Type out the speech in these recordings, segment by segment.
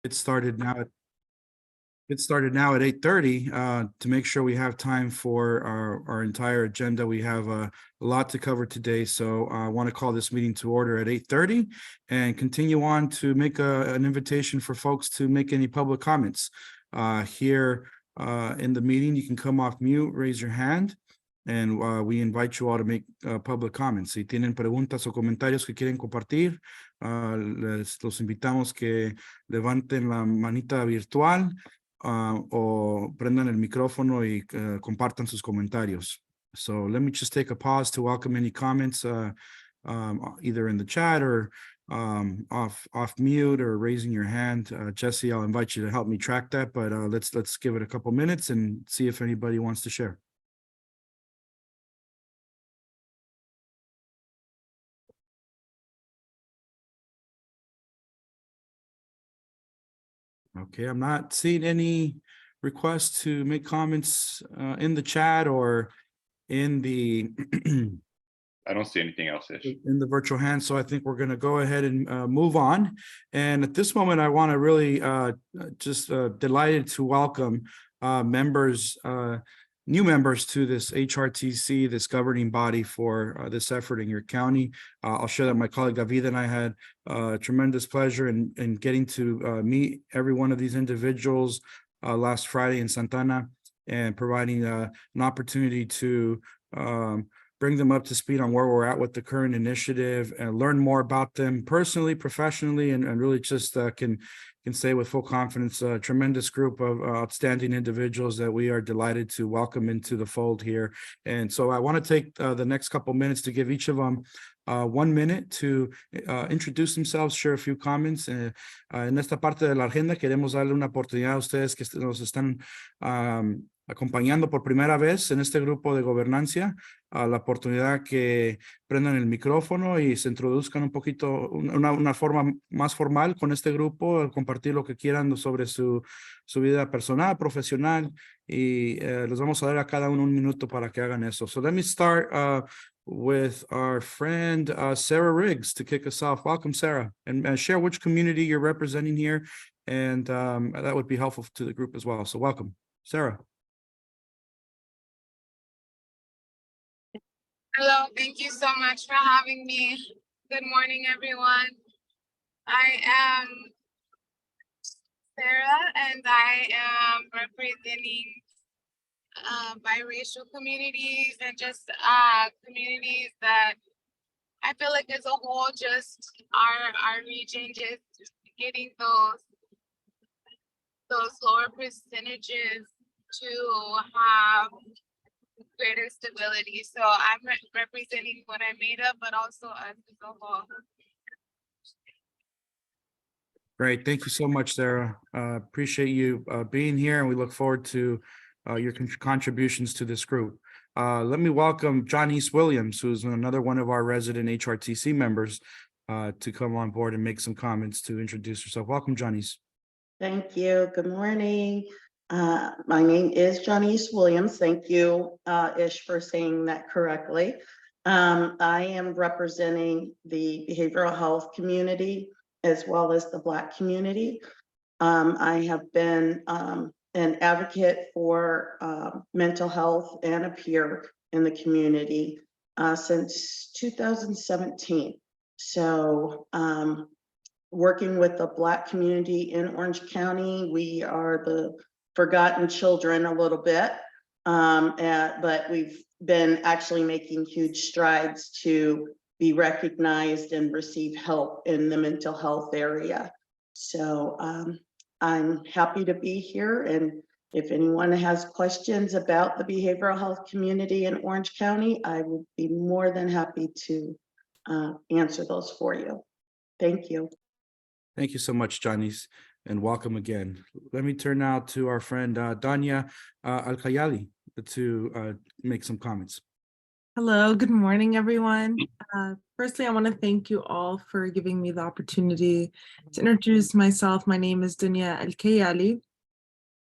It started now at 8:30 to make sure we have time for our entire agenda. We have a lot to cover today, so I want to call this meeting to order at 8:30 and continue on to make an invitation for folks to make any public comments. Here in the meeting, you can come off mute, raise your hand, and we invite you all to make public comments. Si tienen preguntas o comentarios que quieren compartir, los invitamos que levanten la manita virtual o prendan el micrófono y compartan sus comentarios. So let me just take a pause to welcome any comments, either in the chat or off mute or raising your hand. Jesse, I'll invite you to help me track that, but let's give it a couple minutes and see if anybody wants to share. Okay, I'm not seeing any requests to make comments in the chat or in the I don't see anything else in the virtual hand, so I think we're going to go ahead and move on. And at this moment, I want to really just delighted to welcome members, new members to this HRTC, this governing body for this effort in your county. I'll share that my colleague David and I had tremendous pleasure in getting to meet every one of these individuals last Friday in Santana and providing an opportunity to bring them up to speed on where we're at with the current initiative and learn more about them personally, professionally, and really just can say with full confidence, a tremendous group of outstanding individuals that we are delighted to welcome into the fold here. And so I want to take the next couple minutes to give each of them 1 minute to introduce themselves, share a few comments. En esta parte de la agenda queremos darle una oportunidad a ustedes que nos están acompañando por primera vez en este grupo de gobernancia, a la oportunidad que prendan el micrófono y se introduzcan un poquito, una forma más formal con este grupo, compartir lo que quieran sobre su vida personal, profesional, y les vamos a dar a cada uno 1 minuto para que hagan eso. So let me start with our friend Sarah Riggs to kick us off. Welcome, Sarah, and share which community you're representing here, and that would be helpful to the group as well. So welcome, Sarah. Hello, thank you so much for having me. Good morning, everyone. I am Sarah, and I am representing biracial communities and just communities that I feel like as a whole, just our region, just getting those lower percentages to have greater stability. So I'm representing what I made up, but also us as a whole. Great. Thank you so much, Sarah. Appreciate you being here, and we look forward to your contributions to this group. Let me welcome Janice Williams, who's another one of our resident HRTC members, to come on board and make some comments to introduce herself. Welcome, Janice. Thank you. Good morning. My name is Janice Williams. Thank you, Ish, for saying that correctly. I am representing the behavioral health community as well as the Black community. I have been an advocate for mental health and a peer in the community since 2017. So working with the Black community in Orange County, we are the forgotten children a little bit, but we've been actually making huge strides to be recognized and receive help in the mental health area. So I'm happy to be here, and if anyone has questions about the behavioral health community in Orange County, I would be more than happy to answer those for you. Thank you. Thank you so much, Janice, and welcome again. Let me turn now to our friend Danya Alkayali to make some comments. Hello, good morning, everyone. Firstly, I want to thank you all for giving me the opportunity to introduce myself. My name is Dunya Al-Kayali,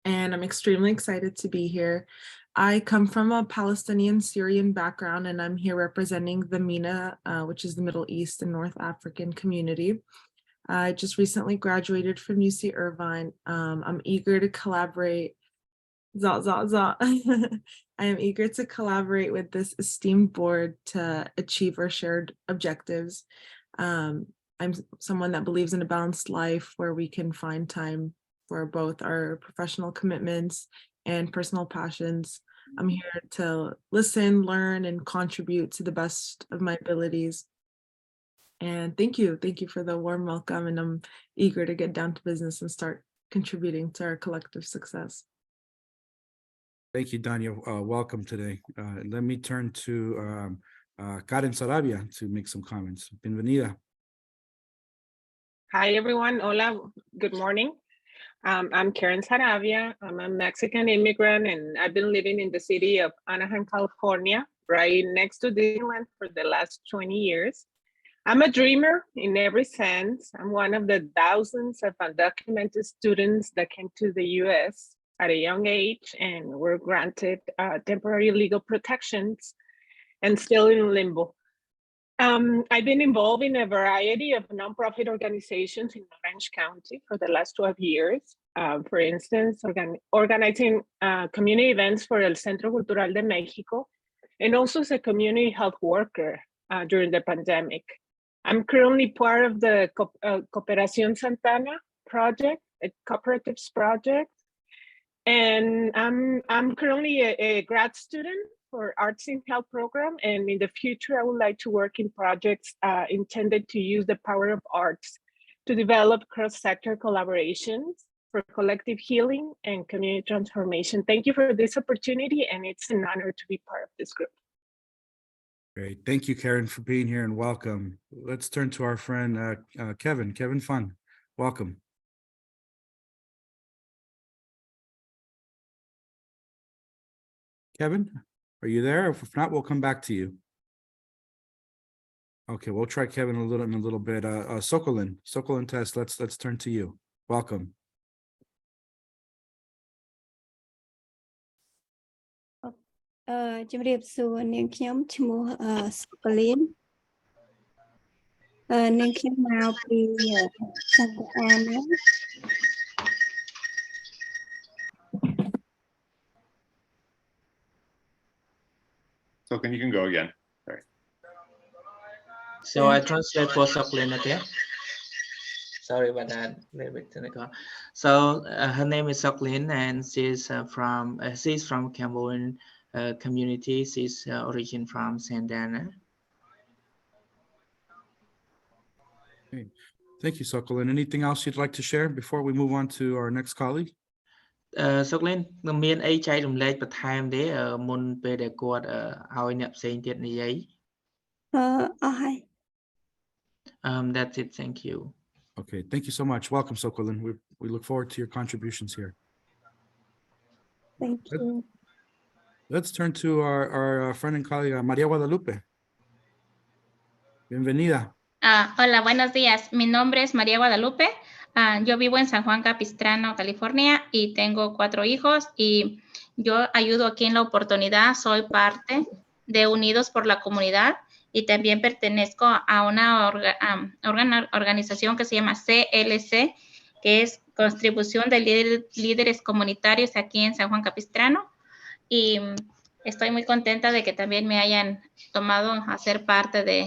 and I'm extremely excited to be here. I come from a Palestinian Syrian background, and I'm here representing the MENA, which is the Middle East and North African community. I just recently graduated from UC Irvine. I'm eager to collaborate. I am eager to collaborate with this esteemed board to achieve our shared objectives. I'm someone that believes in a balanced life where we can find time for both our professional commitments and personal passions. I'm here to listen, learn, and contribute to the best of my abilities. And thank you for the warm welcome, and I'm eager to get down to business and start contributing to our collective success. Thank you, Danya. Welcome today. Let me turn to Karen Sarabia to make some comments. Bienvenida. Hi, everyone. Hola. Good morning. I'm Karen Saravia. I'm a Mexican immigrant, and I've been living in the city of Anaheim, California, right next to Disneyland for the last 20 years. I'm a dreamer in every sense. I'm one of the thousands of undocumented students that came to the US at a young age and were granted temporary legal protections and still in limbo. I've been involved in a variety of nonprofit organizations in Orange County for the last 12 years. For instance, organizing community events for El Centro Cultural de Mexico, and also as a community health worker during the pandemic. I'm currently part of the Cooperación Santana project, a cooperatives project. And I'm currently a grad student for Arts in Health program. And in the future, I would like to work in projects intended to use the power of arts to develop cross-sector collaborations for collective healing and community transformation. Thank you for this opportunity, and it's an honor to be part of this group. Great. Thank you, Karen, for being here, and welcome. Let's turn to our friend Kevin Fun. Welcome. Kevin, are you there? If not, we'll come back to you. Okay, we'll try Kevin in a little bit. Sokolin Test, let's turn to you. Welcome. ជំរាបសួរនាងខ្ញុំឈ្មោះសុកលៀននាងខ្ញុំមកពីសង្កាត់អាណា So you can go again. Sorry. So I translate for Soklin again. Sorry about that. A little bit technical. So her name is Soklin, and she's from Cambodian community. She's origin from Sandana. Okay. Thank you, Sokolin. Anything else you'd like to share before we move on to our next colleague? Soklin មានអីចែករំលែកបន្ថែមទេមុនពេលដែលគាត់ឲ្យអ្នកផ្សេងទៀតនិយាយ អស់ហើយ That's it. Thank you. Okay, thank you so much. Welcome, Sokolin. We look forward to your contributions here. Thank you. Let's turn to our friend and colleague, María Guadalupe. Bienvenida. Hola, buenos días. Mi nombre es María Guadalupe. Yo vivo en San Juan Capistrano, California, y tengo 4 hijos, y yo ayudo aquí en la oportunidad. Soy parte de Unidos por la Comunidad, y también pertenezco a una organización que se llama CLC, que es Contribución de Líderes Comunitarios aquí en San Juan Capistrano. Y estoy muy contenta de que también me hayan tomado a ser parte de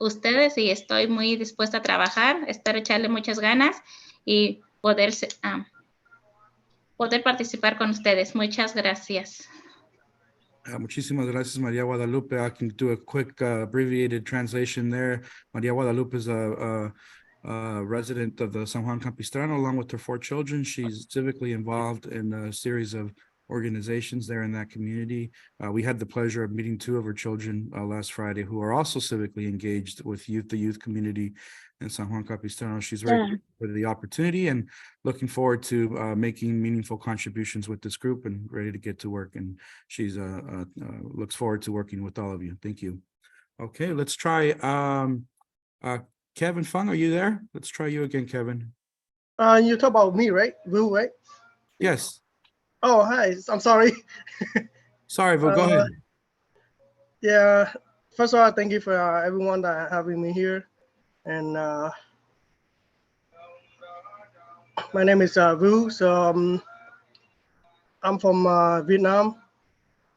ustedes, y estoy muy dispuesta a trabajar, espero echarle muchas ganas y poder participar con ustedes. Muchas gracias. Muchísimas gracias, María Guadalupe. I can do a quick abbreviated translation there. María Guadalupe is a resident of the San Juan Capistrano, along with her 4 children. She's civically involved in a series of organizations there in that community. We had the pleasure of meeting 2 of her children last Friday, who are also civically engaged with the youth community in San Juan Capistrano. She's very grateful for the opportunity and looking forward to making meaningful contributions with this group and ready to get to work. And she's looks forward to working with all of you. Thank you. Okay, let's try Kevin Fung. Are you there? Let's try you again, Kevin. You talk about me, right? Will, right? Yes. Oh, hi. I'm sorry. Sorry, but go ahead. Yeah. First of all, thank you for everyone that having me here. And My name is Vu. So I'm from Vietnam.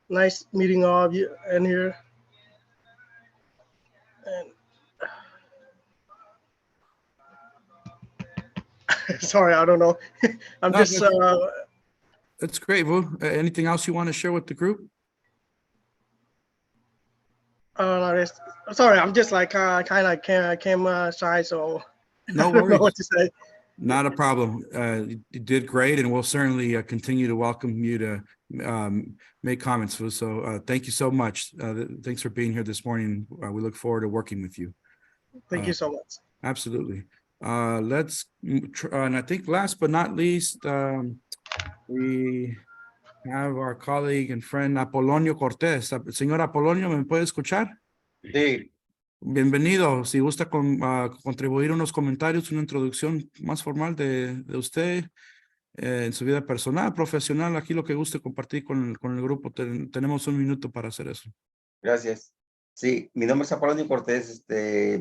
Nice meeting all of you in here. And sorry, I don't know. I'm No, just That's great, Vu. Anything else you want to share with the group? sorry. I'm just like kind of came shy, so No I don't know worries. what to say. Not a problem. You did great, and we'll certainly continue to welcome you to make comments. So thank you so much. Thanks for being here this morning. We look forward to working with you. Thank you so much. Absolutely. And I think last but not least, we have our colleague and friend Apolonio Cortés. Señor Apolonio, ¿me puede escuchar? Sí. Bienvenido. Si gusta contribuir unos comentarios, una introducción más formal de usted en su vida personal, profesional, aquí lo que guste compartir con el grupo. Tenemos un minuto para hacer eso. Gracias. Sí, mi nombre es Apolonio Cortés,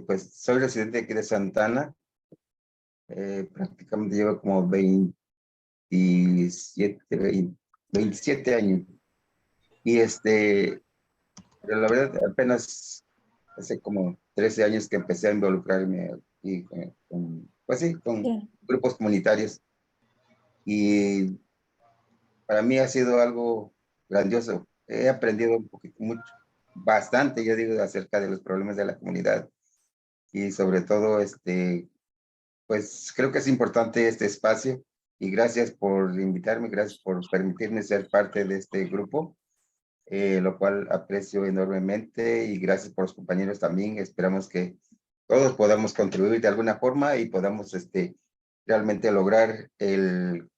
pues soy residente aquí de Santana. Prácticamente llevo como 27 años. Y pero la verdad apenas hace como 13 años que empecé a involucrarme aquí pues sí, con grupos comunitarios. Y para mí ha sido algo grandioso. He aprendido un poquito, bastante, yo digo, acerca de los problemas de la comunidad. Y sobre todo, pues creo que es importante este espacio. Y gracias por invitarme, gracias por permitirme ser parte de este grupo, lo cual aprecio enormemente. Y gracias por los compañeros también. Esperamos que todos podamos contribuir de alguna forma y podamos realmente lograr el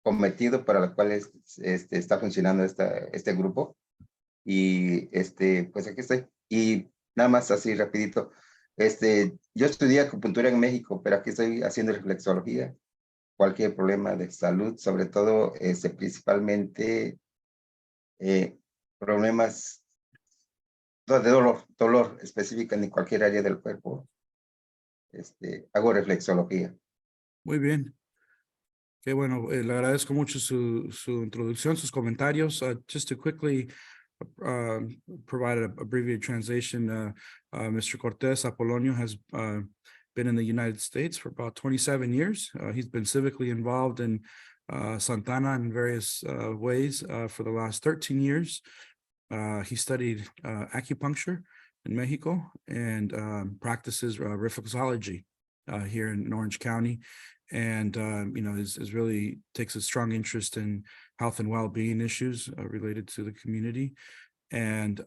cometido para el cual está funcionando este grupo. Y pues aquí estoy. Y nada más así rapidito. Yo estudié acupuntura en México, pero aquí estoy haciendo reflexología. Cualquier problema de salud, sobre todo, principalmente problemas de dolor específico en cualquier área del cuerpo. Hago reflexología. Muy bien. Qué bueno. Le agradezco mucho su introducción, sus comentarios. Just to quickly provide an abbreviated translation, Mr. Cortés Apolonio has been in the United States for about 27 years. He's been civically involved in Santana in various ways for the last 13 years. He studied acupuncture in Mexico and practices reflexology here in Orange County. And, is really takes a strong interest in health and well-being issues related to the community, and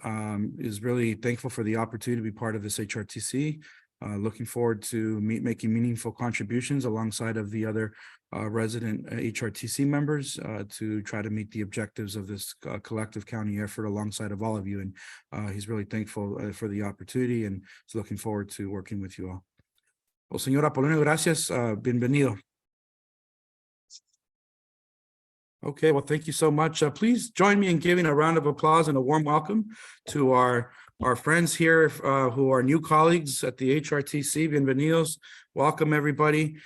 is really thankful for the opportunity to be part of this HRTC. Looking forward to making meaningful contributions alongside of the other resident HRTC members to try to meet the objectives of this collective county effort alongside of all of you. And he's really thankful for the opportunity and is looking forward to working with you all. Well, señor Apolonio, gracias. Bienvenido. Okay, well, thank you so much. Please join me in giving a round of applause and a warm welcome to our friends here who are new colleagues at the HRTC. Bienvenidos. Welcome, everybody.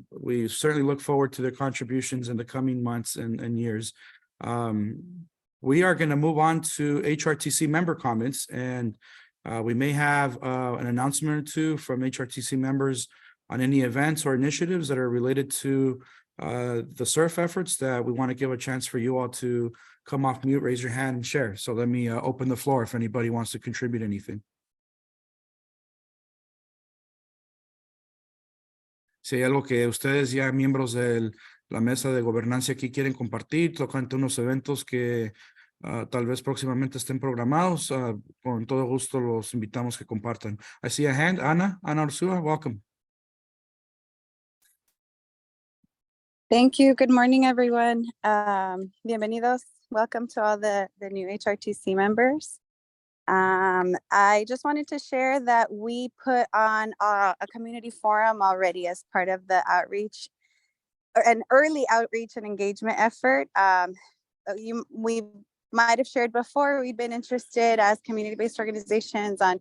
We certainly look forward to their contributions in the coming months and years. We are going to move on to HRTC member comments, and we may have an announcement or two from HRTC members on any events or initiatives that are related to the SURF efforts that we want to give a chance for you all to come off mute, raise your hand and share. So let me open the floor if anybody wants to contribute anything. Si hay algo que ustedes ya miembros de la mesa de gobernancia aquí quieren compartir, tocante unos eventos que tal vez próximamente estén programados, con todo gusto los invitamos que compartan. I see a hand. Ana Ursula, welcome. Thank you. Good morning, everyone. Bienvenidos. Welcome to all the new HRTC members. I just wanted to share that we put on a community forum already as part of the outreach, or an early outreach and engagement effort. We might have shared before, we've been interested as community-based organizations on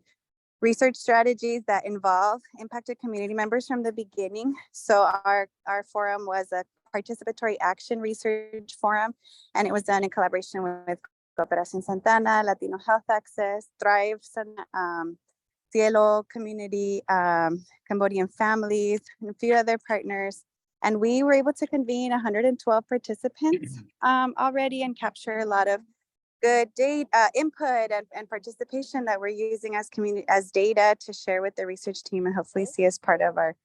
research strategies that involve impacted community members from the beginning. So our forum was a participatory action research forum, and it was done in collaboration with Cooperación Santana, Latino Health Access, Thrive, Cielo Community, Cambodian Families, and a few other partners. And we were able to convene 112 participants already and capture a lot of good data input and participation that we're using as community as data to share with the research team and hopefully see as part of our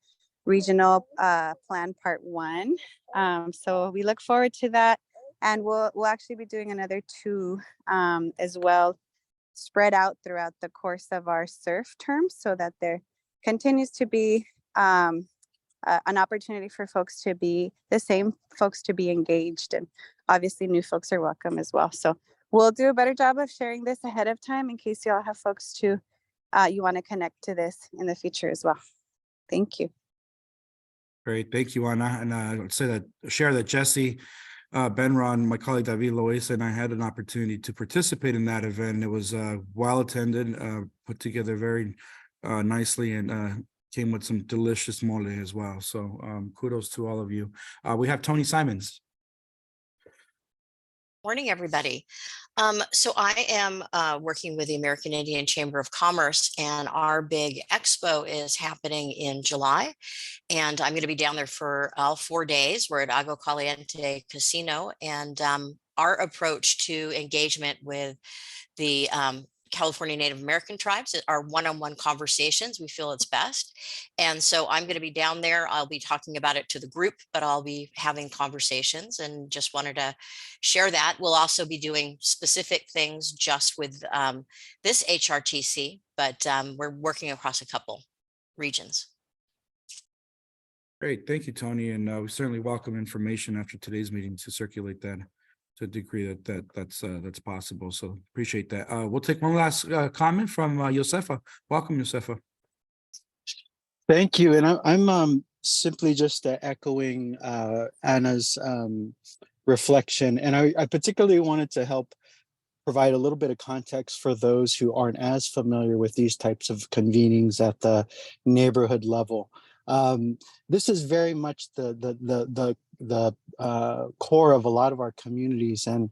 regional plan part 1. So we look forward to that, and we'll actually be doing another 2 as well, spread out throughout the course of our SURF terms, so that there continues to be an opportunity for folks to be the same folks to be engaged, and obviously new folks are welcome as well. So we'll do a better job of sharing this ahead of time in case you all have folks to you want to connect to this in the future as well. Thank you. Great, thank you, Ana. And I'd say that share that Jesse Benron, my colleague David Loaiza, and I had an opportunity to participate in that event. It was well attended, put together very nicely, and came with some delicious mole as well. So kudos to all of you. We have Tony Simons. Morning, everybody. So I am working with the American Indian Chamber of Commerce, and our big expo is happening in July. And I'm going to be down there for all 4 days. We're at Agua Caliente Casino, and our approach to engagement with the California Native American tribes are one-on-one conversations. We feel it's best. And so I'm going to be down there. I'll be talking about it to the group, but I'll be having conversations, and just wanted to share that. We'll also be doing specific things just with this HRTC, but we're working across a couple regions. Great, thank you, Tony. And we certainly welcome information after today's meeting to circulate that to a degree that's possible. So appreciate that. We'll take one last comment from Josefa. Welcome, Josefa. Thank you. And I'm simply just echoing Anna's reflection. And I particularly wanted to help provide a little bit of context for those who aren't as familiar with these types of convenings at the neighborhood level. This is very much the core of a lot of our communities, and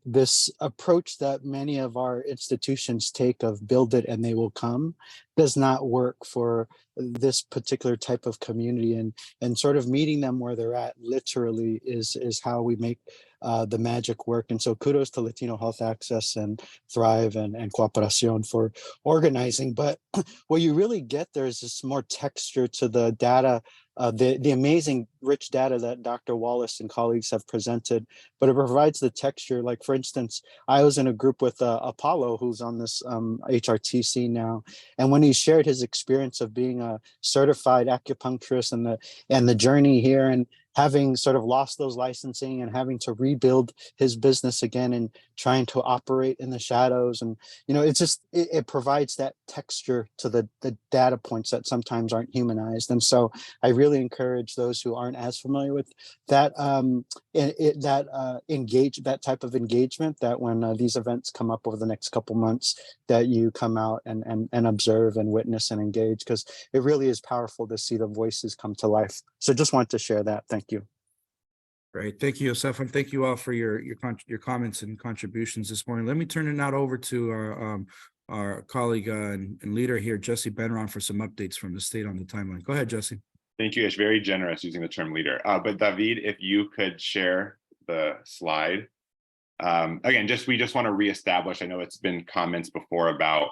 this approach that many of our institutions take of build it and they will come does not work for this particular type of community, and sort of meeting them where they're at literally is how we make the magic work. And so kudos to Latino Health Access and Thrive and Cooperación for organizing. But what you really get there is this more texture to the data, the amazing rich data that Dr. Wallace and colleagues have presented, but it provides the texture. Like, for instance, I was in a group with Apollo, who's on this HRTC now, and when he shared his experience of being a certified acupuncturist and the journey here, and having sort of lost those licensing and having to rebuild his business again and trying to operate in the shadows. And, you know, it's just, it provides that texture to the data points that sometimes aren't humanized. And so I really encourage those who aren't as familiar with that, that type of engagement, that when these events come up over the next couple months, that you come out and observe and witness and engage, because it really is powerful to see the voices come to life. So just wanted to share that. Thank you. Great. Thank you, Yosef, and thank you all for your comments and contributions this morning. Let me turn it now over to our colleague and leader here, Jesse Benron, for some updates from the state on the timeline. Go ahead, Jesse. Thank you, Ish. Very generous using the term leader. But David, if you could share the slide. Again, we just want to reestablish, I know it's been comments before about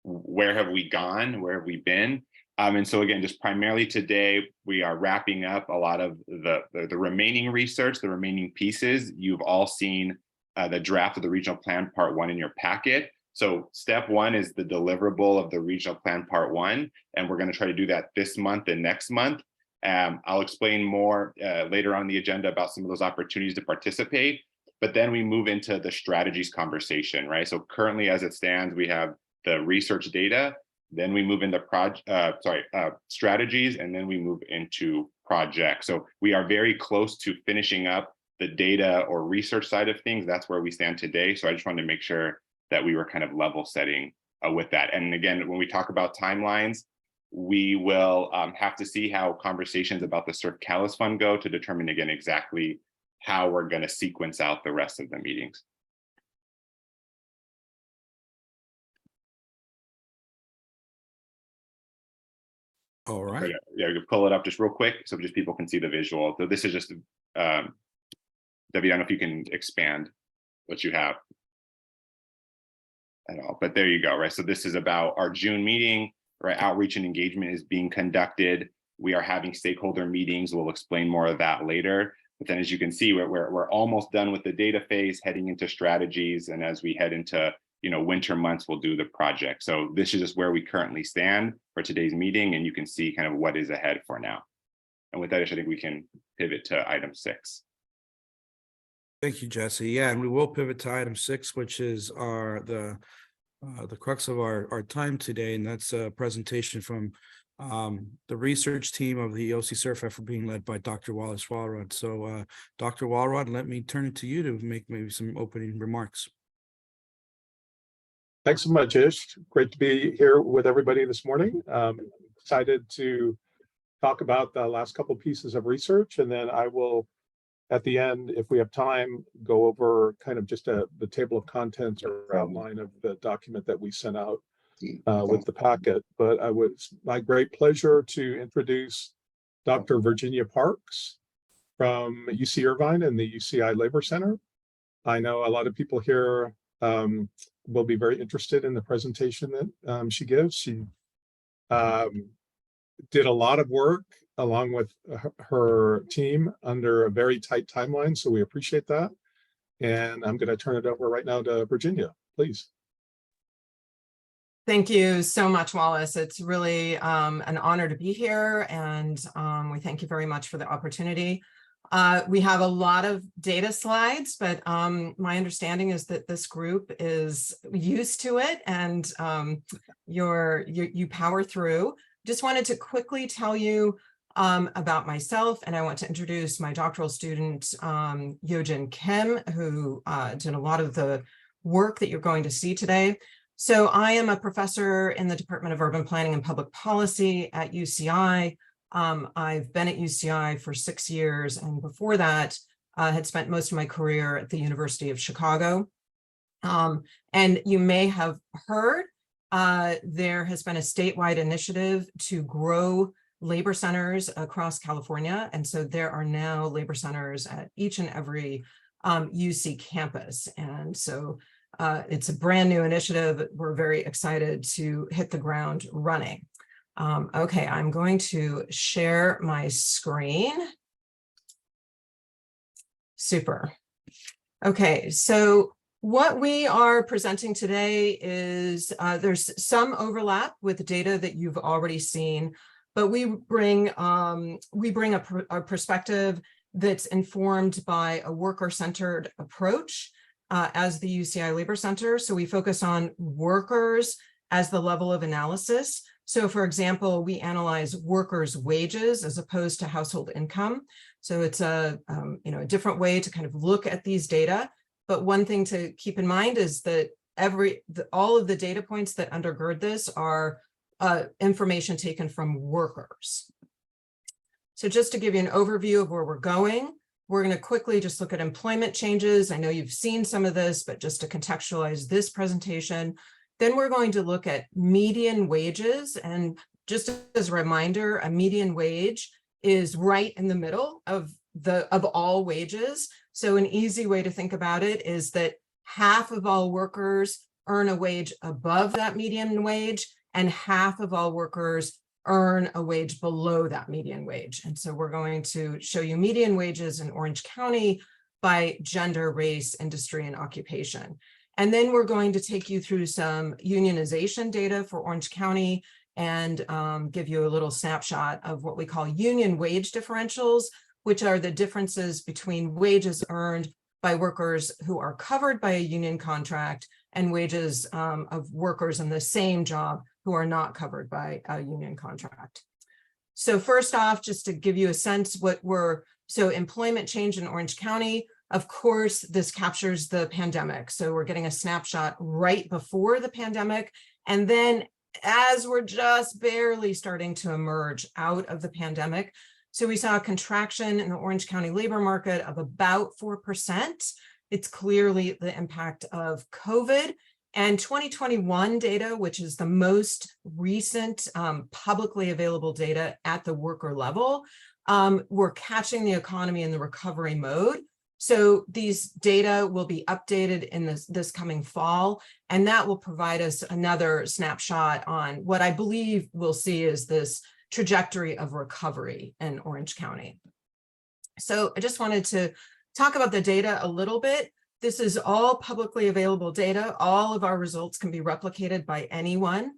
where have we gone, where have we been? And so again, just primarily today, we are wrapping up a lot of the remaining research, the remaining pieces. You've all seen the draft of the regional plan part 1 in your packet. So step 1 is the deliverable of the regional plan part 1, and we're going to try to do that this month and next month. I'll explain more later on the agenda about some of those opportunities to participate, but then we move into the strategies conversation, right? So currently, as it stands, we have the research data. Then we move into strategies, and then we move into projects. So we are very close to finishing up the data or research side of things. That's where we stand today. So I just wanted to make sure that we were kind of level setting with that. And again, when we talk about timelines, we will have to see how conversations about the Surf Catalyst Fund go to determine again exactly how we're going to sequence out the rest of the meetings. All right. Yeah, we can pull it up just real quick so just people can see the visual. So this is just, David, I don't know if you can expand what you have at all, but there you go, right? So this is about our June meeting, right? Outreach and engagement is being conducted. We are having stakeholder meetings. We'll explain more of that later. But then as you can see, we're almost done with the data phase, heading into strategies. And as we head into winter months, we'll do the project. So this is just where we currently stand for today's meeting, and you can see kind of what is ahead for now. And with that, I think we can pivot to item 6. Thank you, Jesse. Yeah, and we will pivot to item 6, which is the crux of our time today, and that's a presentation from the research team of the OC Surf effort being led by Dr. Wallace Walrod. So, Dr. Walrod, let me turn it to you to make maybe some opening remarks. Thanks so much, Ish. Great to be here with everybody this morning. Excited to talk about the last couple pieces of research, and then I will, at the end, if we have time, go over kind of just the table of contents or outline of the document that we sent out with the packet. But it's my great pleasure to introduce Dr. Virginia Parks from UC Irvine and the UCI Labor Center. I know a lot of people here will be very interested in the presentation that she gives. She did a lot of work along with her team under a very tight timeline, so we appreciate that. And I'm going to turn it over right now to Virginia, please. Thank you so much, Wallace. It's really an honor to be here, and we thank you very much for the opportunity. We have a lot of data slides, but my understanding is that this group is used to it, and you power through. Just wanted to quickly tell you about myself, and I want to introduce my doctoral student, Yojin Kim, who did a lot of the work that you're going to see today. So I am a professor in the Department of Urban Planning and Public Policy at UCI. I've been at UCI for 6 years, and before that, had spent most of my career at the University of Chicago. And you may have heard there has been a statewide initiative to grow labor centers across California. And so there are now labor centers at each and every UC campus. And so it's a brand new initiative. We're very excited to hit the ground running. Okay, I'm going to share my screen. Super. Okay, so what we are presenting today is there's some overlap with data that you've already seen, but we bring a perspective that's informed by a worker-centered approach as the UCI Labor Center. So we focus on workers as the level of analysis. So for example, we analyze workers' wages as opposed to household income. So it's a different way to kind of look at these data. But one thing to keep in mind is that all of the data points that undergird this are information taken from workers. So just to give you an overview of where we're going, we're going to quickly just look at employment changes. I know you've seen some of this, but just to contextualize this presentation, then we're going to look at median wages. And just as a reminder, a median wage is right in the middle of all wages. So an easy way to think about it is that half of all workers earn a wage above that median wage, and half of all workers earn a wage below that median wage. And so we're going to show you median wages in Orange County by gender, race, industry, and occupation. And then we're going to take you through some unionization data for Orange County and give you a little snapshot of what we call union wage differentials, which are the differences between wages earned by workers who are covered by a union contract and wages of workers in the same job who are not covered by a union contract. So first off, just to give you a sense so employment change in Orange County, of course, this captures the pandemic. So we're getting a snapshot right before the pandemic And then as we're just barely starting to emerge out of the pandemic, so we saw a contraction in the Orange County labor market of about 4%. It's clearly the impact of COVID. And 2021 data, which is the most recent publicly available data at the worker level, we're catching the economy in the recovery mode. So these data will be updated in this coming fall, and that will provide us another snapshot on what I believe we'll see is this trajectory of recovery in Orange County. So I just wanted to talk about the data a little bit. This is all publicly available data. All of our results can be replicated by anyone.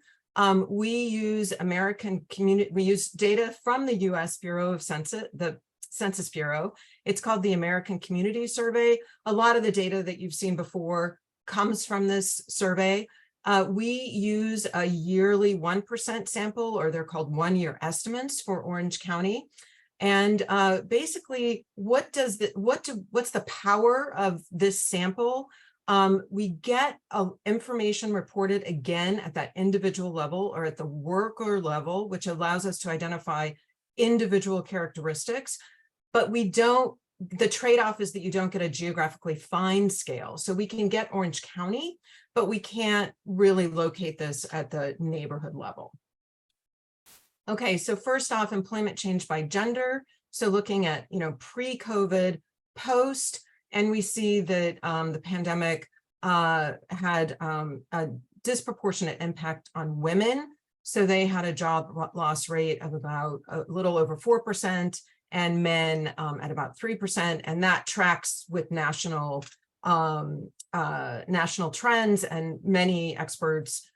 We use we use data from the US Bureau of Census, the Census Bureau. It's called the American Community Survey. A lot of the data that you've seen before comes from this survey. We use a yearly 1% sample, or they're called 1-year estimates for Orange County. And basically, what's the power of this sample? We get information reported again at that individual level or at the worker level, which allows us to identify individual characteristics, but the trade-off is that you don't get a geographically fine scale. So we can get Orange County, but we can't really locate this at the neighborhood level. Okay, so first off, employment change by gender. So looking at, pre-COVID, post, and we see that the pandemic had a disproportionate impact on women. So they had a job loss rate of about a little over 4%, and men at about 3%, and that tracks with national trends. And many experts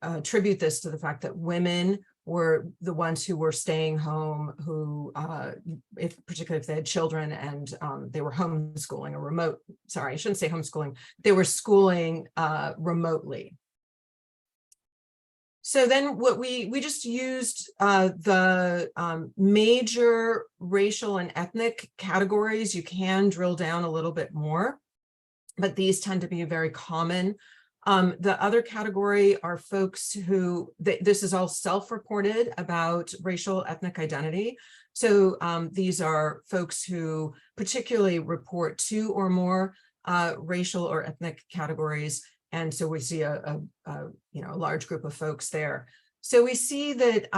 attribute this to the fact that women were the ones who were staying home, who, particularly if they had children and they were homeschooling or I shouldn't say homeschooling, they were schooling remotely. So then what we just used the major racial and ethnic categories. You can drill down a little bit more, but these tend to be very common. The other category are folks who, this is all self-reported about racial ethnic identity. So these are folks who particularly report 2 or more racial or ethnic categories. And so we see a large group of folks there. So we see that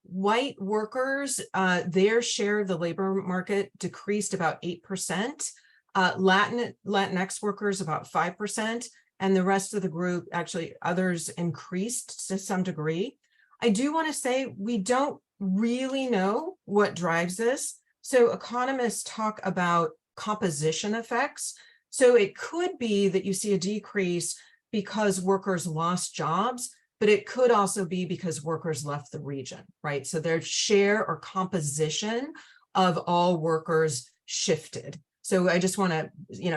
white workers, their share of the labor market decreased about 8%, Latinx workers about 5%, and the rest of the group, actually others, increased to some degree. I do want to say we don't really know what drives this. So economists talk about composition effects. So it could be that you see a decrease because workers lost jobs, but it could also be because workers left the region, right? So their share or composition of all workers shifted. So I just want to,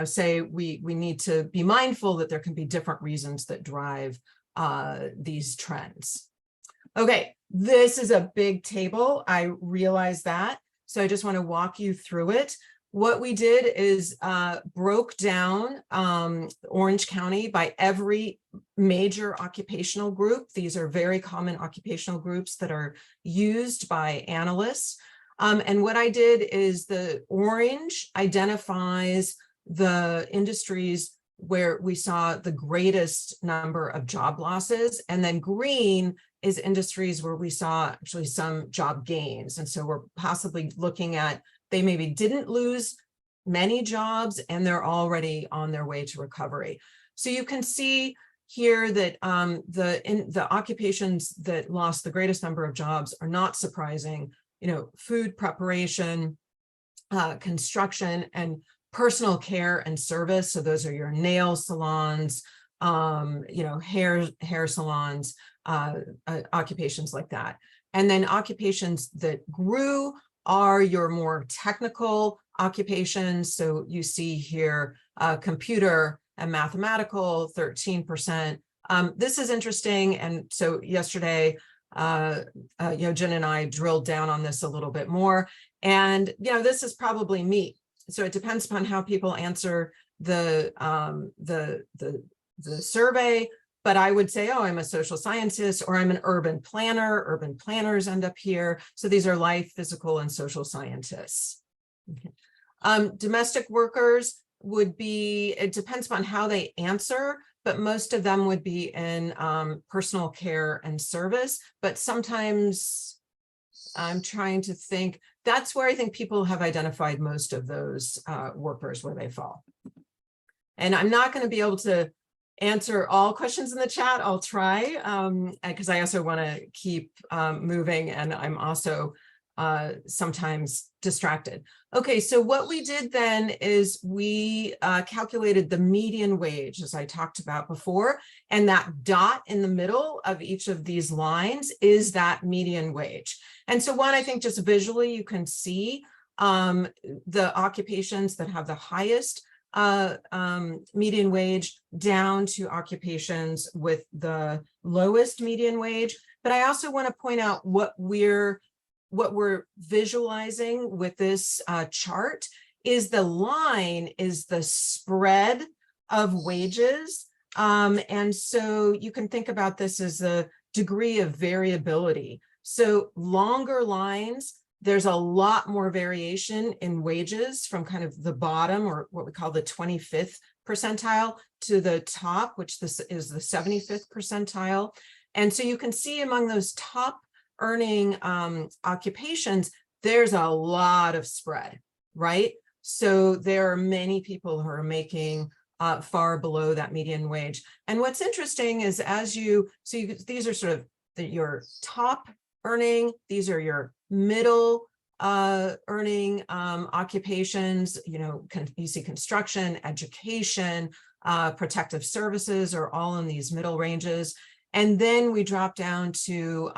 say we need to be mindful that there can be different reasons that drive these trends. Okay, this is a big table. I realize that. So I just want to walk you through it. What we did is broke down Orange County by every major occupational group. These are very common occupational groups that are used by analysts. And what I did is the orange identifies the industries where we saw the greatest number of job losses, and then green is industries where we saw actually some job gains. And so we're possibly looking at, they maybe didn't lose many jobs and they're already on their way to recovery. So you can see here that the occupations that lost the greatest number of jobs are not surprising. Food preparation, construction, and personal care and service. So those are your nail salons, hair salons, occupations like that. And then occupations that grew are your more technical occupations. So you see here, computer and mathematical, 13%. This is interesting. And so yesterday, Jen and I drilled down on this a little bit more. And, this is probably meat. So it depends upon how people answer the survey. but I would say, oh, I'm a social scientist, or I'm an urban planner. Urban planners end up here. So these are life, physical, and social scientists. Okay. Domestic workers would be, it depends upon how they answer, but most of them would be in personal care and service. But sometimes I'm trying to think, that's where I think people have identified most of those workers where they fall. And I'm not going to be able to answer all questions in the chat. I'll try, because I also want to keep moving, and I'm also sometimes distracted. Okay, so what we did then is we calculated the median wage, as I talked about before, and that dot in the middle of each of these lines is that median wage. And so one, I think just visually you can see the occupations that have the highest median wage down to occupations with the lowest median wage. But I also want to point out what we're visualizing with this chart is the line is the spread of wages. And so you can think about this as a degree of variability. So longer lines, there's a lot more variation in wages from kind of the bottom, or what we call the 25th percentile, to the top, which this is the 75th percentile. And so you can see among those top earning occupations, there's a lot of spread, right? So there are many people who are making far below that median wage. And what's interesting is these are sort of your top earning, these are your middle earning occupations, you see construction, education, protective services are all in these middle ranges. And then we drop down to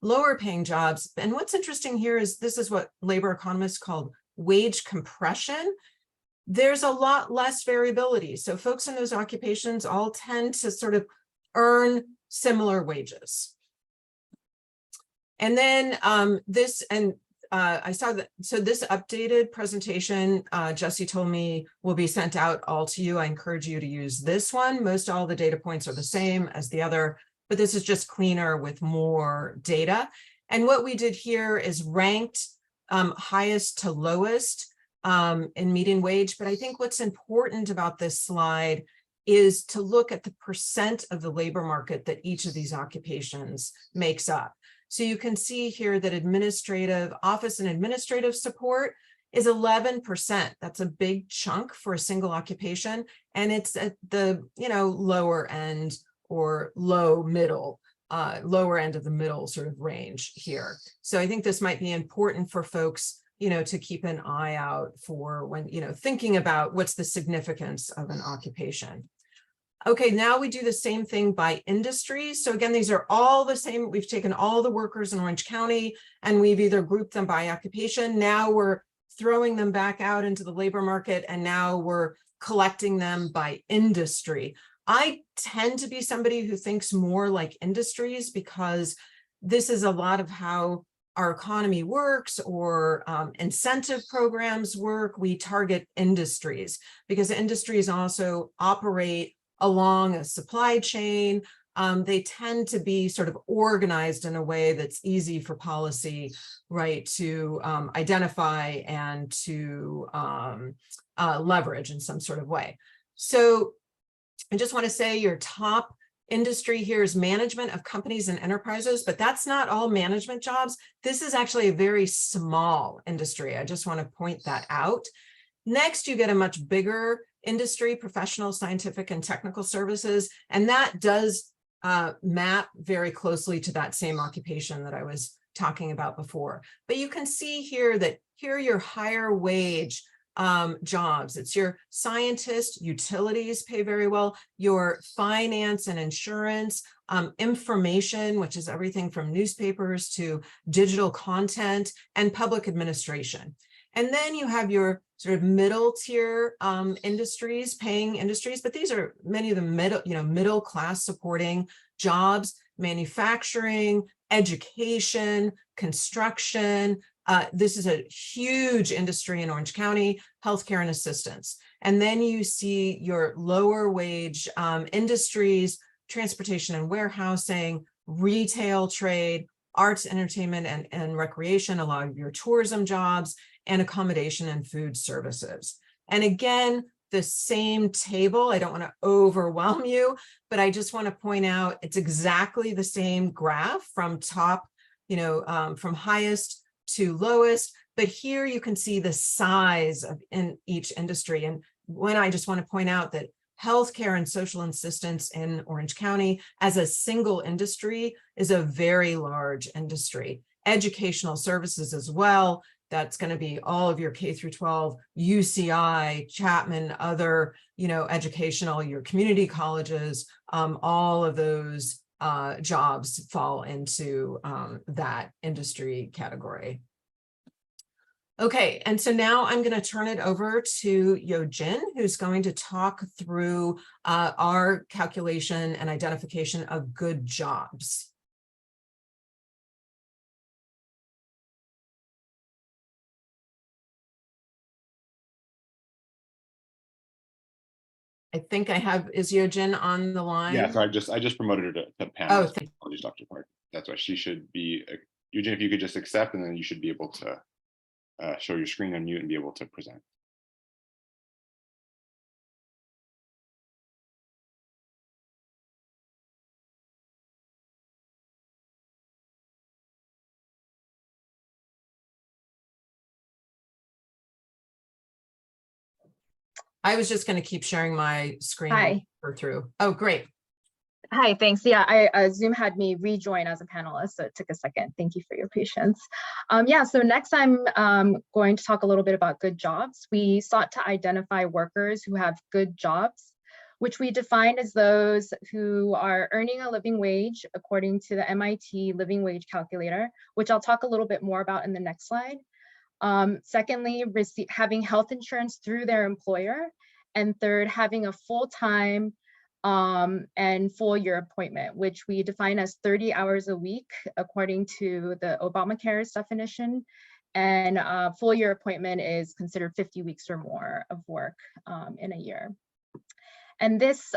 lower paying jobs. And what's interesting here is this is what labor economists call wage compression. There's a lot less variability. So folks in those occupations all tend to sort of earn similar wages. And then I saw that, so this updated presentation, Jesse told me will be sent out all to you. I encourage you to use this one. Most all the data points are the same as the other, but this is just cleaner with more data. And what we did here is ranked highest to lowest in median wage. But I think what's important about this slide is to look at the percent of the labor market that each of these occupations makes up. So you can see here that administrative office and administrative support is 11%. That's a big chunk for a single occupation. And it's at the lower end or lower end of the middle sort of range here. So I think this might be important for folks, to keep an eye out for when, thinking about what's the significance of an occupation. Okay, now we do the same thing by industry. So again, these are all the same. We've taken all the workers in Orange County and we've either grouped them by occupation. Now we're throwing them back out into the labor market, and now we're collecting them by industry. I tend to be somebody who thinks more like industries because this is a lot of how our economy works, or incentive programs work. We target industries because industries also operate along a supply chain. They tend to be sort of organized in a way that's easy for policy, right, to identify and to leverage in some sort of way. So I just want to say your top industry here is management of companies and enterprises, but that's not all management jobs. This is actually a very small industry. I just want to point that out. Next, you get a much bigger industry, professional, scientific, and technical services, and that does map very closely to that same occupation that I was talking about before. But you can see here that here are your higher wage jobs. It's your scientist, utilities pay very well, your finance and insurance, information, which is everything from newspapers to digital content, and public administration. And then you have your sort of middle tier industries, paying industries, but these are many of the middle class supporting jobs, manufacturing, education, construction. This is a huge industry in Orange County, healthcare and assistance. And then you see your lower wage industries, transportation and warehousing, retail trade, arts, entertainment, and recreation, a lot of your tourism jobs, and accommodation and food services. And again, the same table, I don't want to overwhelm you, but I just want to point out it's exactly the same graph from top, from highest to lowest, but here you can see the size of in each industry. And when I just want to point out that healthcare and social assistance in Orange County as a single industry is a very large industry. Educational services as well, that's going to be all of your K through 12, UCI, Chapman, other, educational, your community colleges, all of those jobs fall into that industry category. Okay, and so now I'm going to turn it over to Yo-Jin, who's going to talk through our calculation and identification of good jobs. I think I have, is Yo-Jin on the line? Yeah, so I just promoted her to panelist. Apologies, Dr. Park. That's why she should be, Eugene, if you could just accept, and then you should be able to show your screen on mute and be able to present. I was just going to keep sharing my screen. Hi. Through. Oh, great. Hi, thanks. Yeah, Zoom had me rejoin as a panelist, so it took a second. Thank you for your patience. Yeah, so next I'm going to talk a little bit about good jobs. We sought to identify workers who have good jobs, which we define as those who are earning a living wage according to the MIT Living Wage Calculator, which I'll talk a little bit more about in the next slide. Secondly, having health insurance through their employer. And third, having a full-time and full year appointment, which we define as 30 hours a week according to the Obamacare's definition. And full year appointment is considered 50 weeks or more of work in a year. And this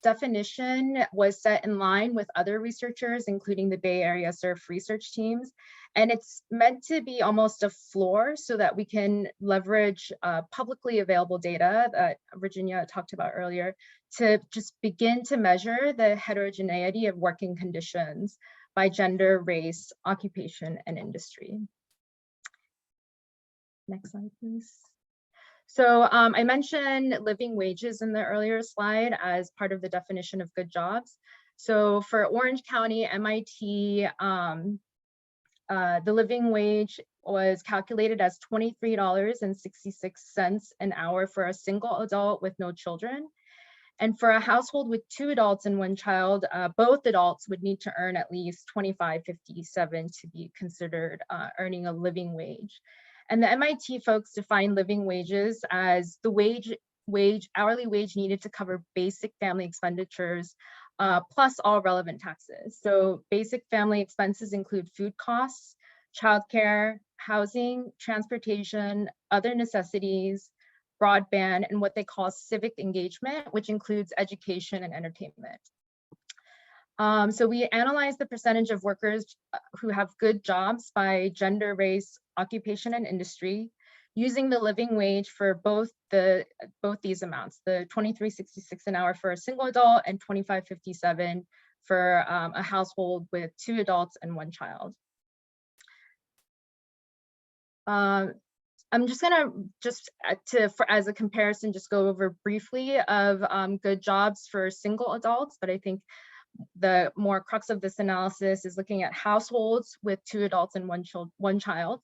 definition was set in line with other researchers, including the Bay Area SURF research teams. And it's meant to be almost a floor so that we can leverage publicly available data that Virginia talked about earlier to just begin to measure the heterogeneity of working conditions by gender, race, occupation, and industry. Next slide, please. So I mentioned living wages in the earlier slide as part of the definition of good jobs. So for Orange County, MIT, the living wage was calculated as $23.66 an hour for a single adult with no children. And for a household with 2 adults and 1 child, both adults would need to earn at least $25.57 to be considered earning a living wage. And the MIT folks define living wages as the hourly wage needed to cover basic family expenditures plus all relevant taxes. So basic family expenses include food costs, childcare, housing, transportation, other necessities, broadband, and what they call civic engagement, which includes education and entertainment. So we analyzed the percentage of workers who have good jobs by gender, race, occupation, and industry, using the living wage for both these amounts, the $23.66 an hour for a single adult and $25.57 for a household with 2 adults and 1 child. I'm just gonna as a comparison, just go over briefly of good jobs for single adults, but I think the more crux of this analysis is looking at households with 2 adults and 1 child.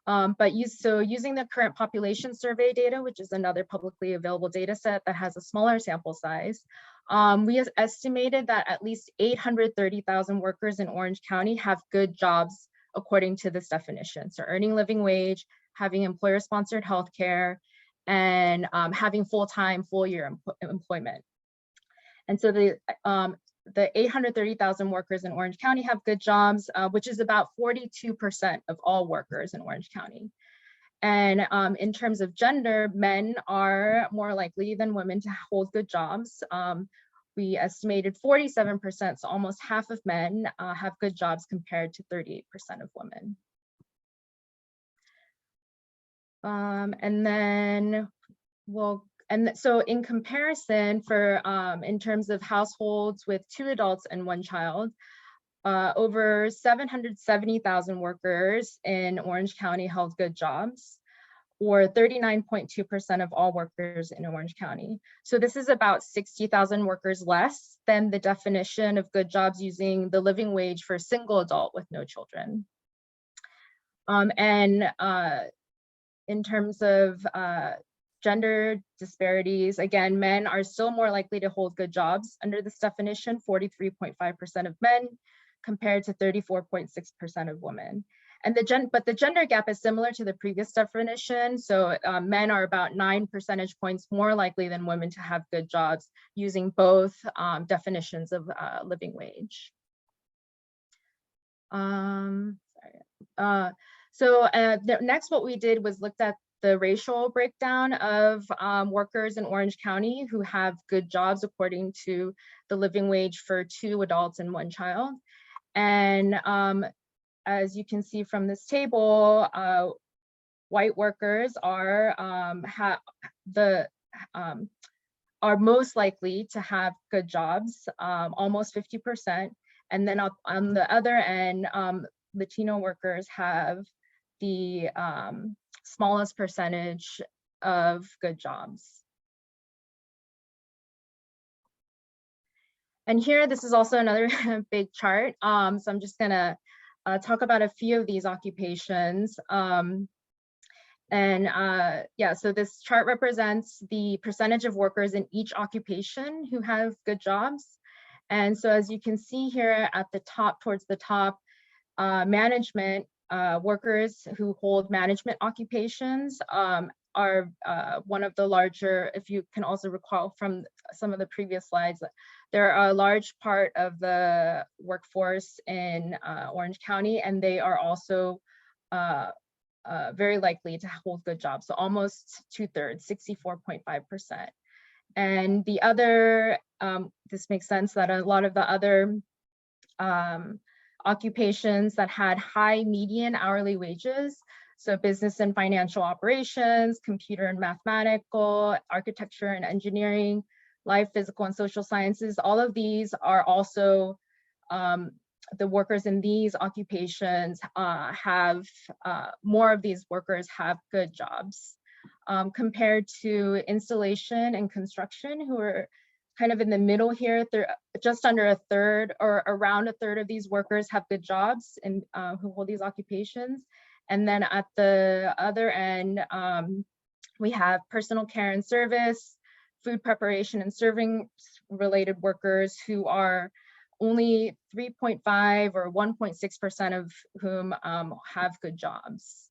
Using the current population survey data, which is another publicly available data set that has a smaller sample size, we have estimated that at least 830,000 workers in Orange County have good jobs according to this definition. So earning living wage, having employer-sponsored healthcare, and having full-time, full-year employment. And so the 830,000 workers in Orange County have good jobs, which is about 42% of all workers in Orange County. And in terms of gender, men are more likely than women to hold good jobs. we estimated 47%, so almost half of men have good jobs compared to 38% of women. And then so in comparison for in terms of households with 2 adults and 1 child, over 770,000 workers in Orange County held good jobs, or 39.2% of all workers in Orange County. So this is about 60,000 workers less than the definition of good jobs using the living wage for a single adult with no children. In terms of gender disparities, again, men are still more likely to hold good jobs under this definition, 43.5% of men compared to 34.6% of women. And the gender gap is similar to the previous definition. So men are about 9 percentage points more likely than women to have good jobs using both definitions of living wage. Next, what we did was looked at the racial breakdown of workers in Orange County who have good jobs according to the living wage for 2 adults and 1 child. And as you can see from this table, white workers are most likely to have good jobs, almost 50%. And then on the other end, Latino workers have the smallest percentage of good jobs. And here, this is also another big chart. So I'm just gonna talk about a few of these occupations. Yeah, so this chart represents the percentage of workers in each occupation who have good jobs. And so as you can see here at the top, towards the top, management workers who hold management occupations are one of the larger, if you can also recall from some of the previous slides, they're a large part of the workforce in Orange County, and they are also very likely to hold good jobs. So almost 2/3, 64.5%. And the other, this makes sense that a lot of the other occupations that had high median hourly wages, so business and financial operations, computer and mathematical, architecture and engineering, life, physical and social sciences, all of these are also, the workers in these occupations have, more of these workers have good jobs compared to installation and construction, who are kind of in the middle here. Just under 1/3 or around 1/3 of these workers have good jobs and who hold these occupations. And then at the other end, we have personal care and service, food preparation and serving related workers who are only 3.5 or 1.6% of whom have good jobs.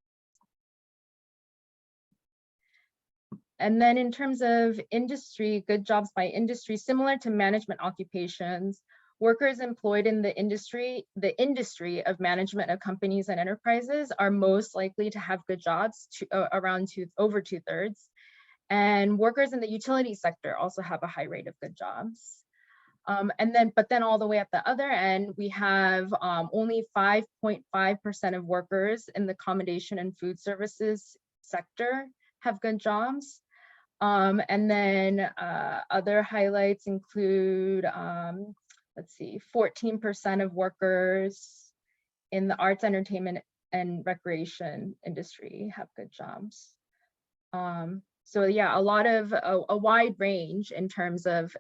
And then in terms of industry, good jobs by industry, similar to management occupations, workers employed in the industry of management of companies and enterprises are most likely to have good jobs, around over 2/3. And workers in the utility sector also have a high rate of good jobs. But then all the way at the other end, we have only 5.5% of workers in the accommodation and food services sector have good jobs. And then other highlights include, let's see, 14% of workers in the arts, entertainment, and recreation industry have good jobs. So yeah, a wide range in terms of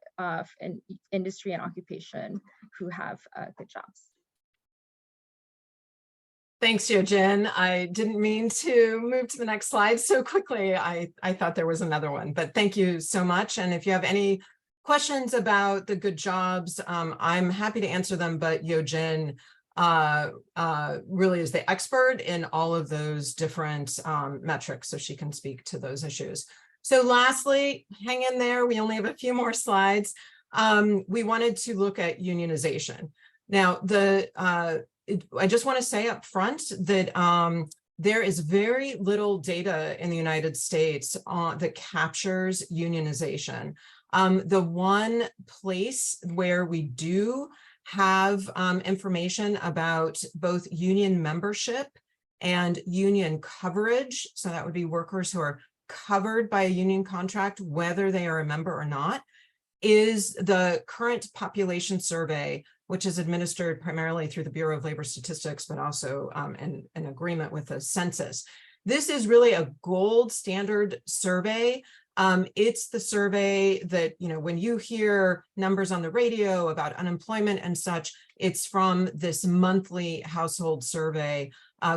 industry and occupation who have good jobs. Thanks, Yojin. I didn't mean to move to the next slide so quickly. I thought there was another one, but thank you so much. And if you have any questions about the good jobs, I'm happy to answer them, but Yojin really is the expert in all of those different metrics, so she can speak to those issues. So lastly, hang in there, we only have a few more slides. We wanted to look at unionization. Now, I just want to say up front that there is very little data in the United States that captures unionization. The one place where we do have information about both union membership and union coverage, so that would be workers who are covered by a union contract, whether they are a member or not, is the current population survey, which is administered primarily through the Bureau of Labor Statistics, but also in agreement with the census. This is really a gold standard survey. It's the survey that, you know, when you hear numbers on the radio about unemployment and such, it's from this monthly household survey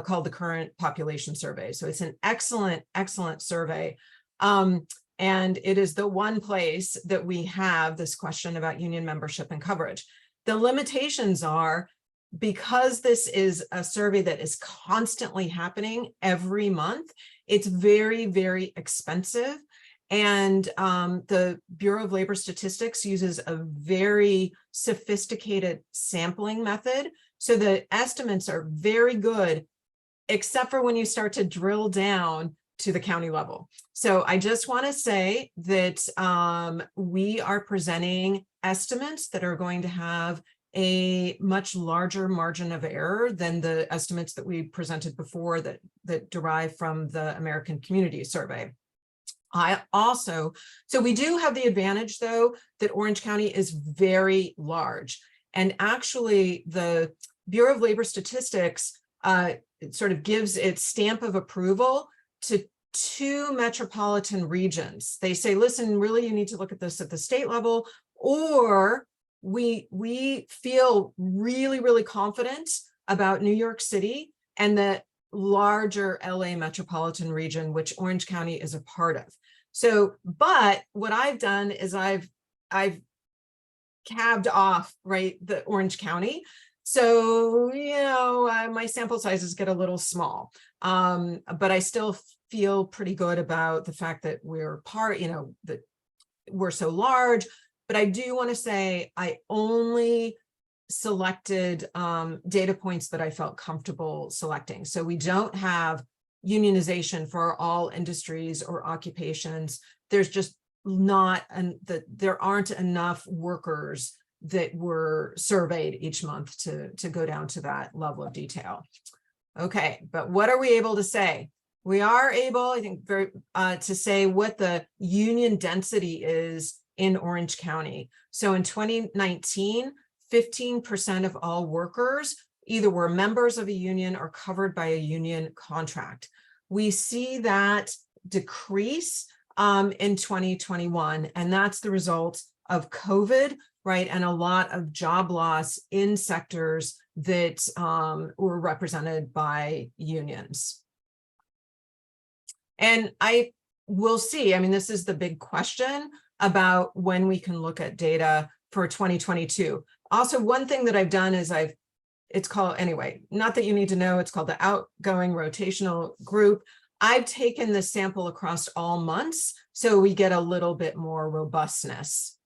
called the Current Population Survey. So it's an excellent, excellent survey. And it is the one place that we have this question about union membership and coverage. The limitations are, because this is a survey that is constantly happening every month, it's very, very expensive. And the Bureau of Labor Statistics uses a very sophisticated sampling method. So the estimates are very good, except for when you start to drill down to the county level. So I just want to say that we are presenting estimates that are going to have a much larger margin of error than the estimates that we presented before that derive from the American Community Survey. So we do have the advantage, though, that Orange County is very large. And actually, the Bureau of Labor Statistics sort of gives its stamp of approval to 2 metropolitan regions. They say, listen, really, you need to look at this at the state level, or we feel really, really confident about New York City and the larger LA metropolitan region, which Orange County is a part of. So, but what I've done is I've cabbed off, right, the Orange County. So, you know, my sample sizes get a little small, but I still feel pretty good about the fact that we're part, you know, that we're so large. But I do want to say I only selected data points that I felt comfortable selecting. So we don't have unionization for all industries or occupations. There's just not, and there aren't enough workers that were surveyed each month to go down to that level of detail. Okay, but what are we able to say? We are able, I think, to say what the union density is in Orange County. So in 2019, 15% of all workers either were members of a union or covered by a union contract. We see that decrease in 2021, and that's the result of COVID, right? And a lot of job loss in sectors that were represented by unions. And I will see, I mean, this is the big question about when we can look at data for 2022. Also, one thing that I've done is it's called, anyway, not that you need to know, it's called the outgoing rotational group. I've taken the sample across all months, so we get a little bit more robustness.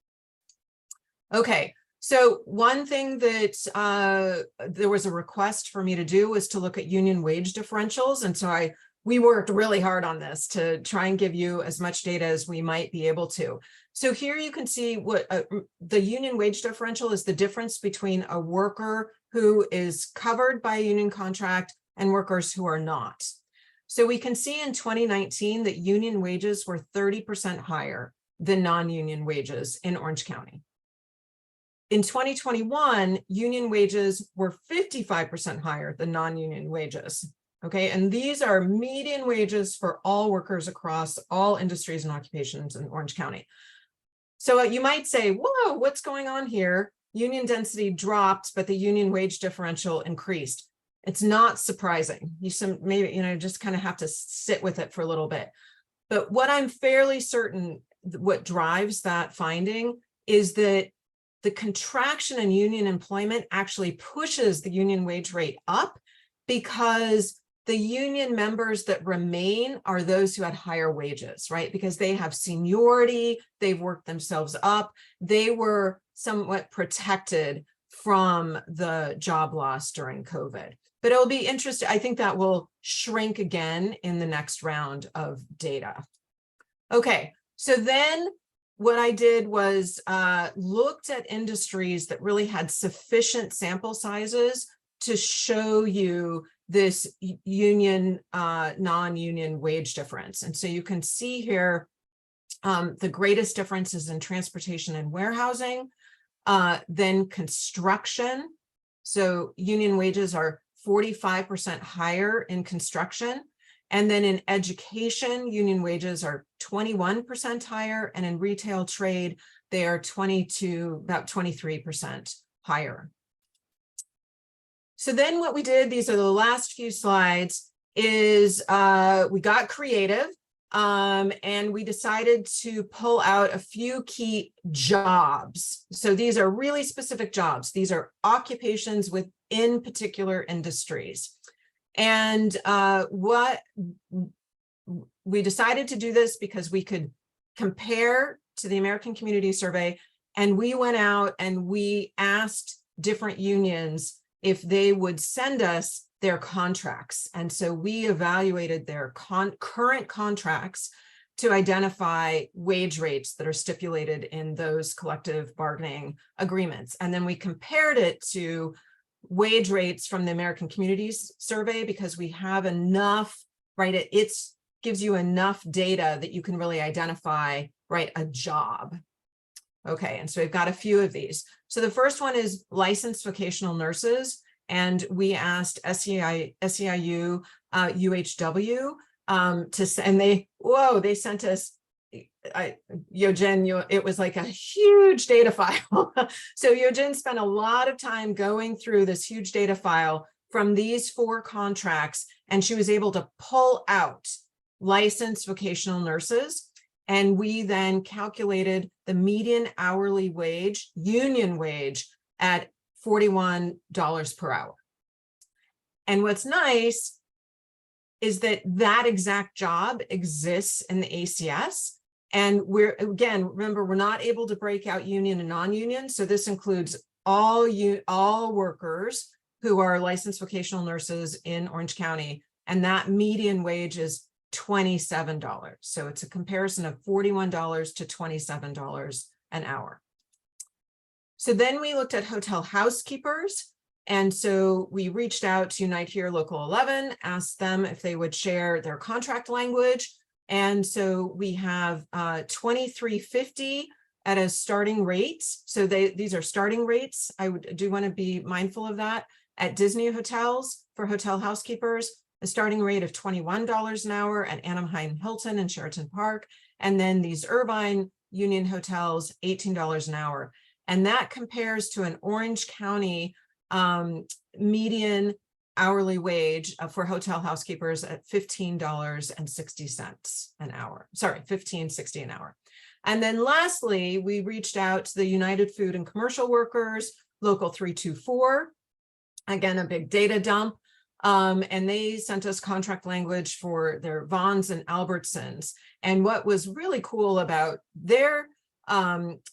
Okay, so one thing that there was a request for me to do was to look at union wage differentials. And so we worked really hard on this to try and give you as much data as we might be able to. So here you can see what the union wage differential is, the difference between a worker who is covered by a union contract and workers who are not. So we can see in 2019 that union wages were 30% higher than non-union wages in Orange County. In 2021, union wages were 55% higher than non-union wages. Okay, and these are median wages for all workers across all industries and occupations in Orange County. So you might say, whoa, what's going on here? Union density dropped, but the union wage differential increased. It's not surprising. Maybe, you know, just kind of have to sit with it for a little bit. But what I'm fairly certain, what drives that finding is that the contraction in union employment actually pushes the union wage rate up, because the union members that remain are those who had higher wages, right? Because they have seniority, they've worked themselves up, they were somewhat protected from the job loss during COVID. But it'll be interesting. I think that will shrink again in the next round of data. Okay, so then what I did was looked at industries that really had sufficient sample sizes to show you this union, non-union wage difference. And so you can see here, the greatest differences in transportation and warehousing, then construction. So union wages are 45% higher in construction. And then in education, union wages are 21% higher. And in retail trade, they are about 23% higher. So then what we did, these are the last few slides, is we got creative. And we decided to pull out a few key jobs. So these are really specific jobs. These are occupations within particular industries. And what we decided to do this because we could compare to the American Community Survey, and we went out and we asked different unions if they would send us their contracts. And so we evaluated their current contracts to identify wage rates that are stipulated in those collective bargaining agreements. And then we compared it to wage rates from the American Communities Survey, because we have enough, right? It gives you enough data that you can really identify, right, a job. Okay, and so we've got a few of these. So the first one is licensed vocational nurses. And we asked SEIU, UHW and they sent us, Yogen, it was like a huge data file. So Yogen spent a lot of time going through this huge data file from these 4 contracts, and she was able to pull out licensed vocational nurses. And we then calculated the median hourly wage, union wage, at $41 per hour. And what's nice is that that exact job exists in the ACS. And remember, we're not able to break out union and non-union. So this includes all workers who are licensed vocational nurses in Orange County. And that median wage is $27. So it's a comparison of $41 to $27 an hour. So then we looked at hotel housekeepers. And so we reached out to Unite Here Local 11, asked them if they would share their contract language. And so we have $23.50 at a starting rate. So these are starting rates. I do want to be mindful of that. At Disney hotels for hotel housekeepers, a starting rate of $21 an hour at Anaheim Hilton and Sheraton Park. And then these Irvine Union hotels, $18 an hour. And that compares to an Orange County median hourly wage for hotel housekeepers at $15.60 an hour. Sorry, $15.60 an hour. And then lastly, we reached out to the United Food and Commercial Workers, Local 324. Again, a big data dump. And they sent us contract language for their Vons and Albertsons. And what was really cool about their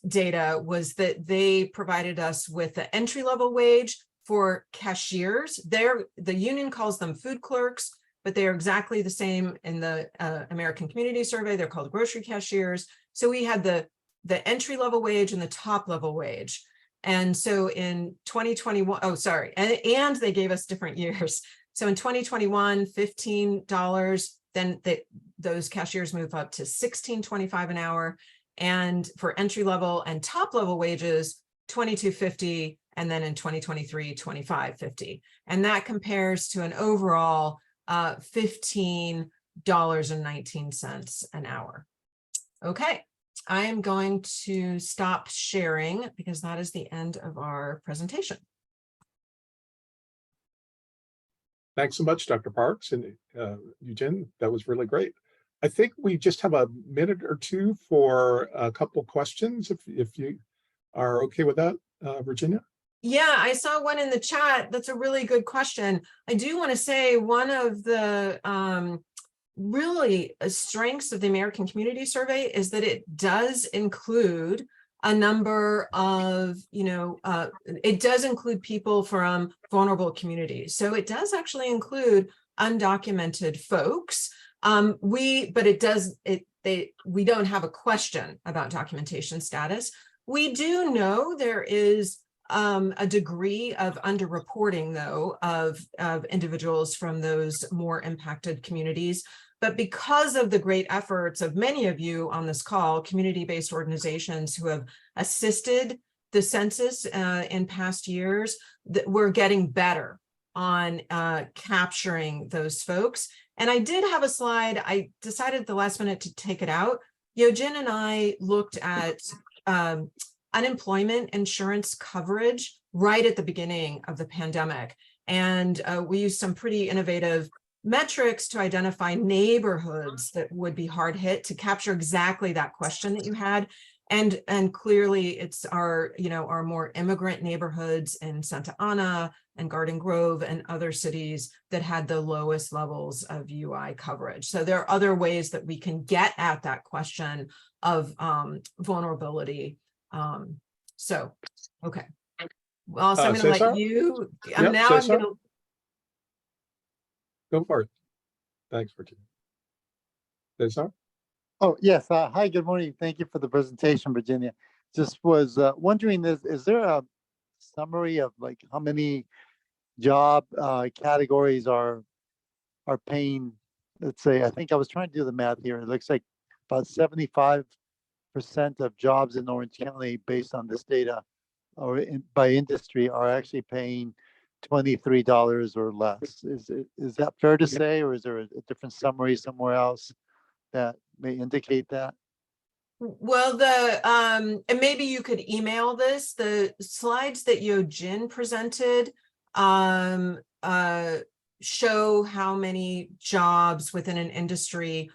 data was that they provided us with the entry-level wage for cashiers. The union calls them food clerks, but they are exactly the same in the American Community Survey. They're called grocery cashiers. So we had the entry-level wage and the top-level wage. And so in 2021, and they gave us different years. So in 2021, $15, then those cashiers move up to $16.25 an hour. And for entry level and top level wages, $22.50, and then in 2023, $25.50. And that compares to an overall $15.19 an hour. Okay, I am going to stop sharing because that is the end of our presentation. Thanks so much, Dr. Parks and Eugene. That was really great. I think we just have a minute or two for a couple questions, if you are okay with that, Virginia. Yeah, I saw one in the chat. That's a really good question. I do want to say one of the really strengths of the American Community Survey is that it does include a number of, it does include people from vulnerable communities. So it does actually include undocumented folks. But we don't have a question about documentation status. We do know there is a degree of underreporting, though, of individuals from those more impacted communities. But because of the great efforts of many of you on this call, community-based organizations who have assisted the census in past years, that we're getting better on capturing those folks. And I did have a slide. I decided at the last minute to take it out. Yojin and I looked at unemployment insurance coverage right at the beginning of the pandemic. And we used some pretty innovative metrics to identify neighborhoods that would be hard hit to capture exactly that question that you had. And clearly it's our, our more immigrant neighborhoods in Santa Ana and Garden Grove and other cities that had the lowest levels of UI coverage. So there are other ways that we can get at that question of vulnerability. Okay. Well, so I'm going to let you, I'm going to. Go for it. Thanks, Virginia. Cesar? Oh, yes. Hi, good morning. Thank you for the presentation, Virginia. Just was wondering, is there a summary of like how many job categories are paying, let's say, I think I was trying to do the math here. It looks like about 75% of jobs in Orange County based on this data or by industry are actually paying $23 or less. Is that fair to say, or is there a different summary somewhere else that may indicate that? Well, and maybe you could email this. The slides that Yojin presented show how many jobs within an industry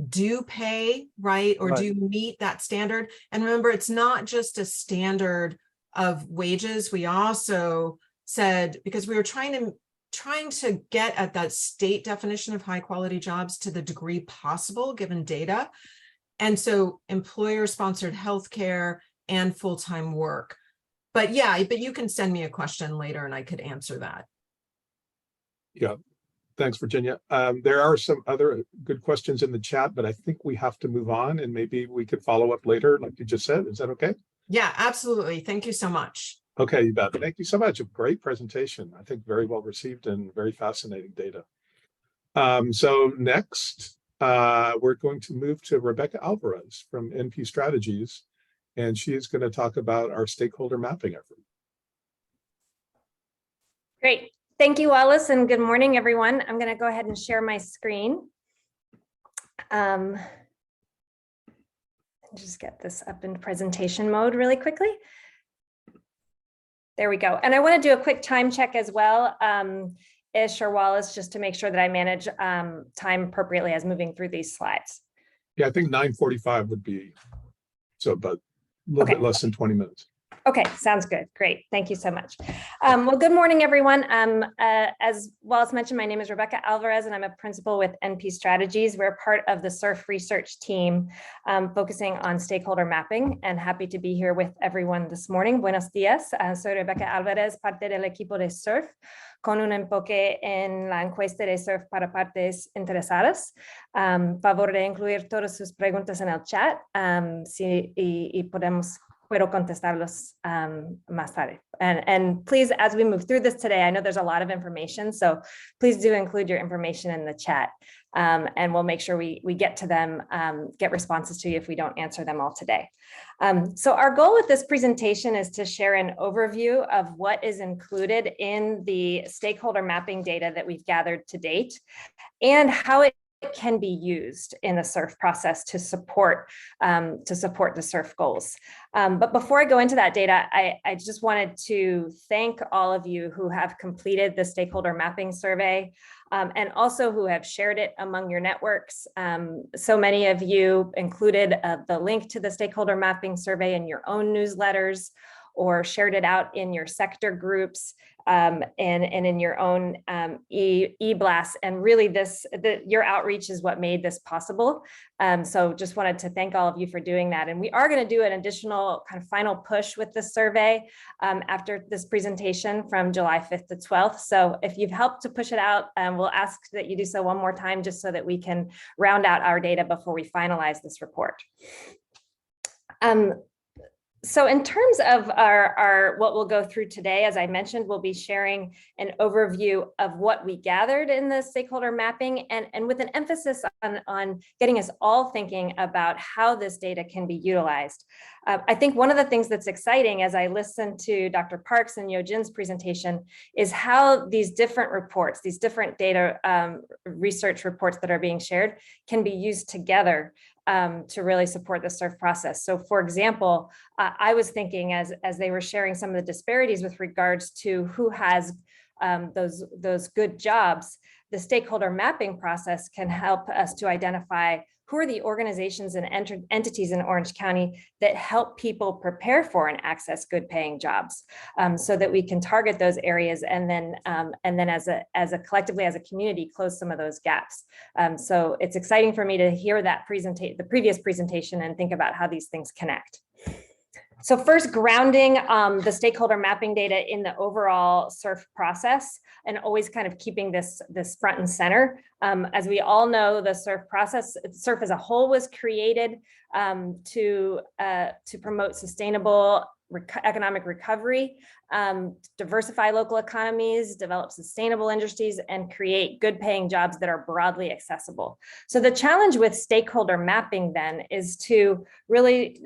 do pay, right, or do meet that standard. And remember, it's not just a standard of wages. We also said, because we were trying to get at that state definition of high quality jobs to the degree possible given data. And so employer sponsored healthcare and full-time work. But yeah, but you can send me a question later and I could answer that. Yeah, thanks, Virginia. There are some other good questions in the chat, but I think we have to move on and maybe we could follow up later, like you just said. Is that okay? Yeah, absolutely. Thank you so much. Okay, you bet. Thank you so much. A great presentation. I think very well received and very fascinating data. So next, we're going to move to Rebecca Alvarez from NP Strategies, and she is going to talk about our stakeholder mapping effort. Great. Thank you, Wallace, and good morning, everyone. I'm going to go ahead and share my screen. Just get this up in presentation mode really quickly. There we go. And I want to do a quick time check as well, Ish or Wallace, just to make sure that I manage time appropriately as moving through these slides. Yeah, I think 9:45 would be, so about a little bit less than 20 minutes. Okay, sounds good. Great. Thank you so much. Well, good morning, everyone. As Wallace mentioned, my name is Rebecca Alvarez, and I'm a principal with NP Strategies. We're part of the SURF research team focusing on stakeholder mapping, and happy to be here with everyone this morning. Buenos días. Soy Rebecca Alvarez, parte del equipo de SURF, con un enfoque en la encuesta de SURF para partes interesadas. Favor de incluir todas sus preguntas en el chat y puedo contestarlos más tarde. And please, as we move through this today, I know there's a lot of information, so please do include your information in the chat, and we'll make sure we get to them, get responses to you if we don't answer them all today. So our goal with this presentation is to share an overview of what is included in the stakeholder mapping data that we've gathered to date, and how it can be used in the SURF process to support the SURF goals. But before I go into that data, I just wanted to thank all of you who have completed the stakeholder mapping survey, and also who have shared it among your networks. So many of you included the link to the stakeholder mapping survey in your own newsletters, or shared it out in your sector groups and in your own e-blasts. And really your outreach is what made this possible. So just wanted to thank all of you for doing that. And we are going to do an additional kind of final push with this survey after this presentation from July 5th to 12th. So if you've helped to push it out, we'll ask that you do so one more time just so that we can round out our data before we finalize this report. So in terms of our what we'll go through today, as I mentioned, we'll be sharing an overview of what we gathered in the stakeholder mapping and with an emphasis on getting us all thinking about how this data can be utilized. I think one of the things that's exciting as I listen to Dr. Parks and Yojin's presentation is how these different reports, these different data research reports that are being shared can be used together to really support the SURF process. So for example, I was thinking as they were sharing some of the disparities with regards to who has those good jobs, the stakeholder mapping process can help us to identify who are the organizations and entities in Orange County that help people prepare for and access good paying jobs, so that we can target those areas and then as a collectively as a community close some of those gaps. So it's exciting for me to hear that the previous presentation and think about how these things connect. So first, grounding the stakeholder mapping data in the overall SURF process and always kind of keeping this front and center. As we all know, the SURF process, SURF as a whole was created to promote sustainable economic recovery, diversify local economies, develop sustainable industries, and create good paying jobs that are broadly accessible. So the challenge with stakeholder mapping then is to really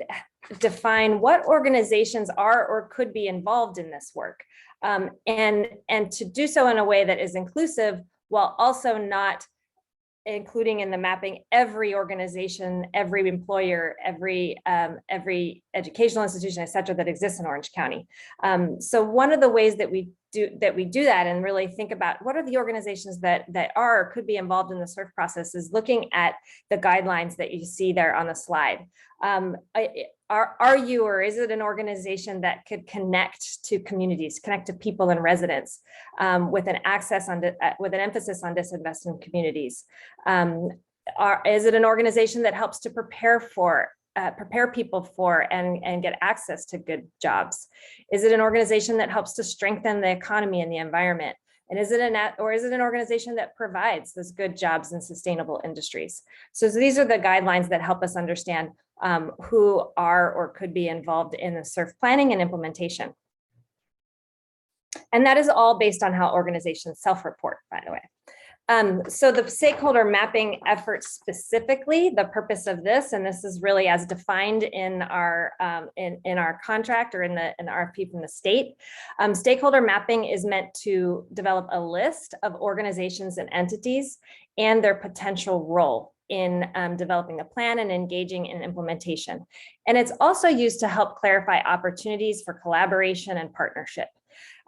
define what organizations are or could be involved in this work, and to do so in a way that is inclusive while also not including in the mapping every organization, every employer, every educational institution, et cetera, that exists in Orange County. So one of the ways that we do that and really think about what are the organizations that are or could be involved in the SURF process is looking at the guidelines that you see there on the slide. Are you or is it an organization that could connect to communities, connect to people and residents with an emphasis on disinvested in communities? Is it an organization that helps to prepare people for and get access to good jobs? Is it an organization that helps to strengthen the economy and the environment? And is it an organization that provides those good jobs and sustainable industries? So these are the guidelines that help us understand who are or could be involved in the SURF planning and implementation. And that is all based on how organizations self-report, by the way. So the stakeholder mapping effort specifically, the purpose of this, and this is really as defined in our contract or in the RFP from the state, stakeholder mapping is meant to develop a list of organizations and entities and their potential role in developing the plan and engaging in implementation. And it's also used to help clarify opportunities for collaboration and partnership.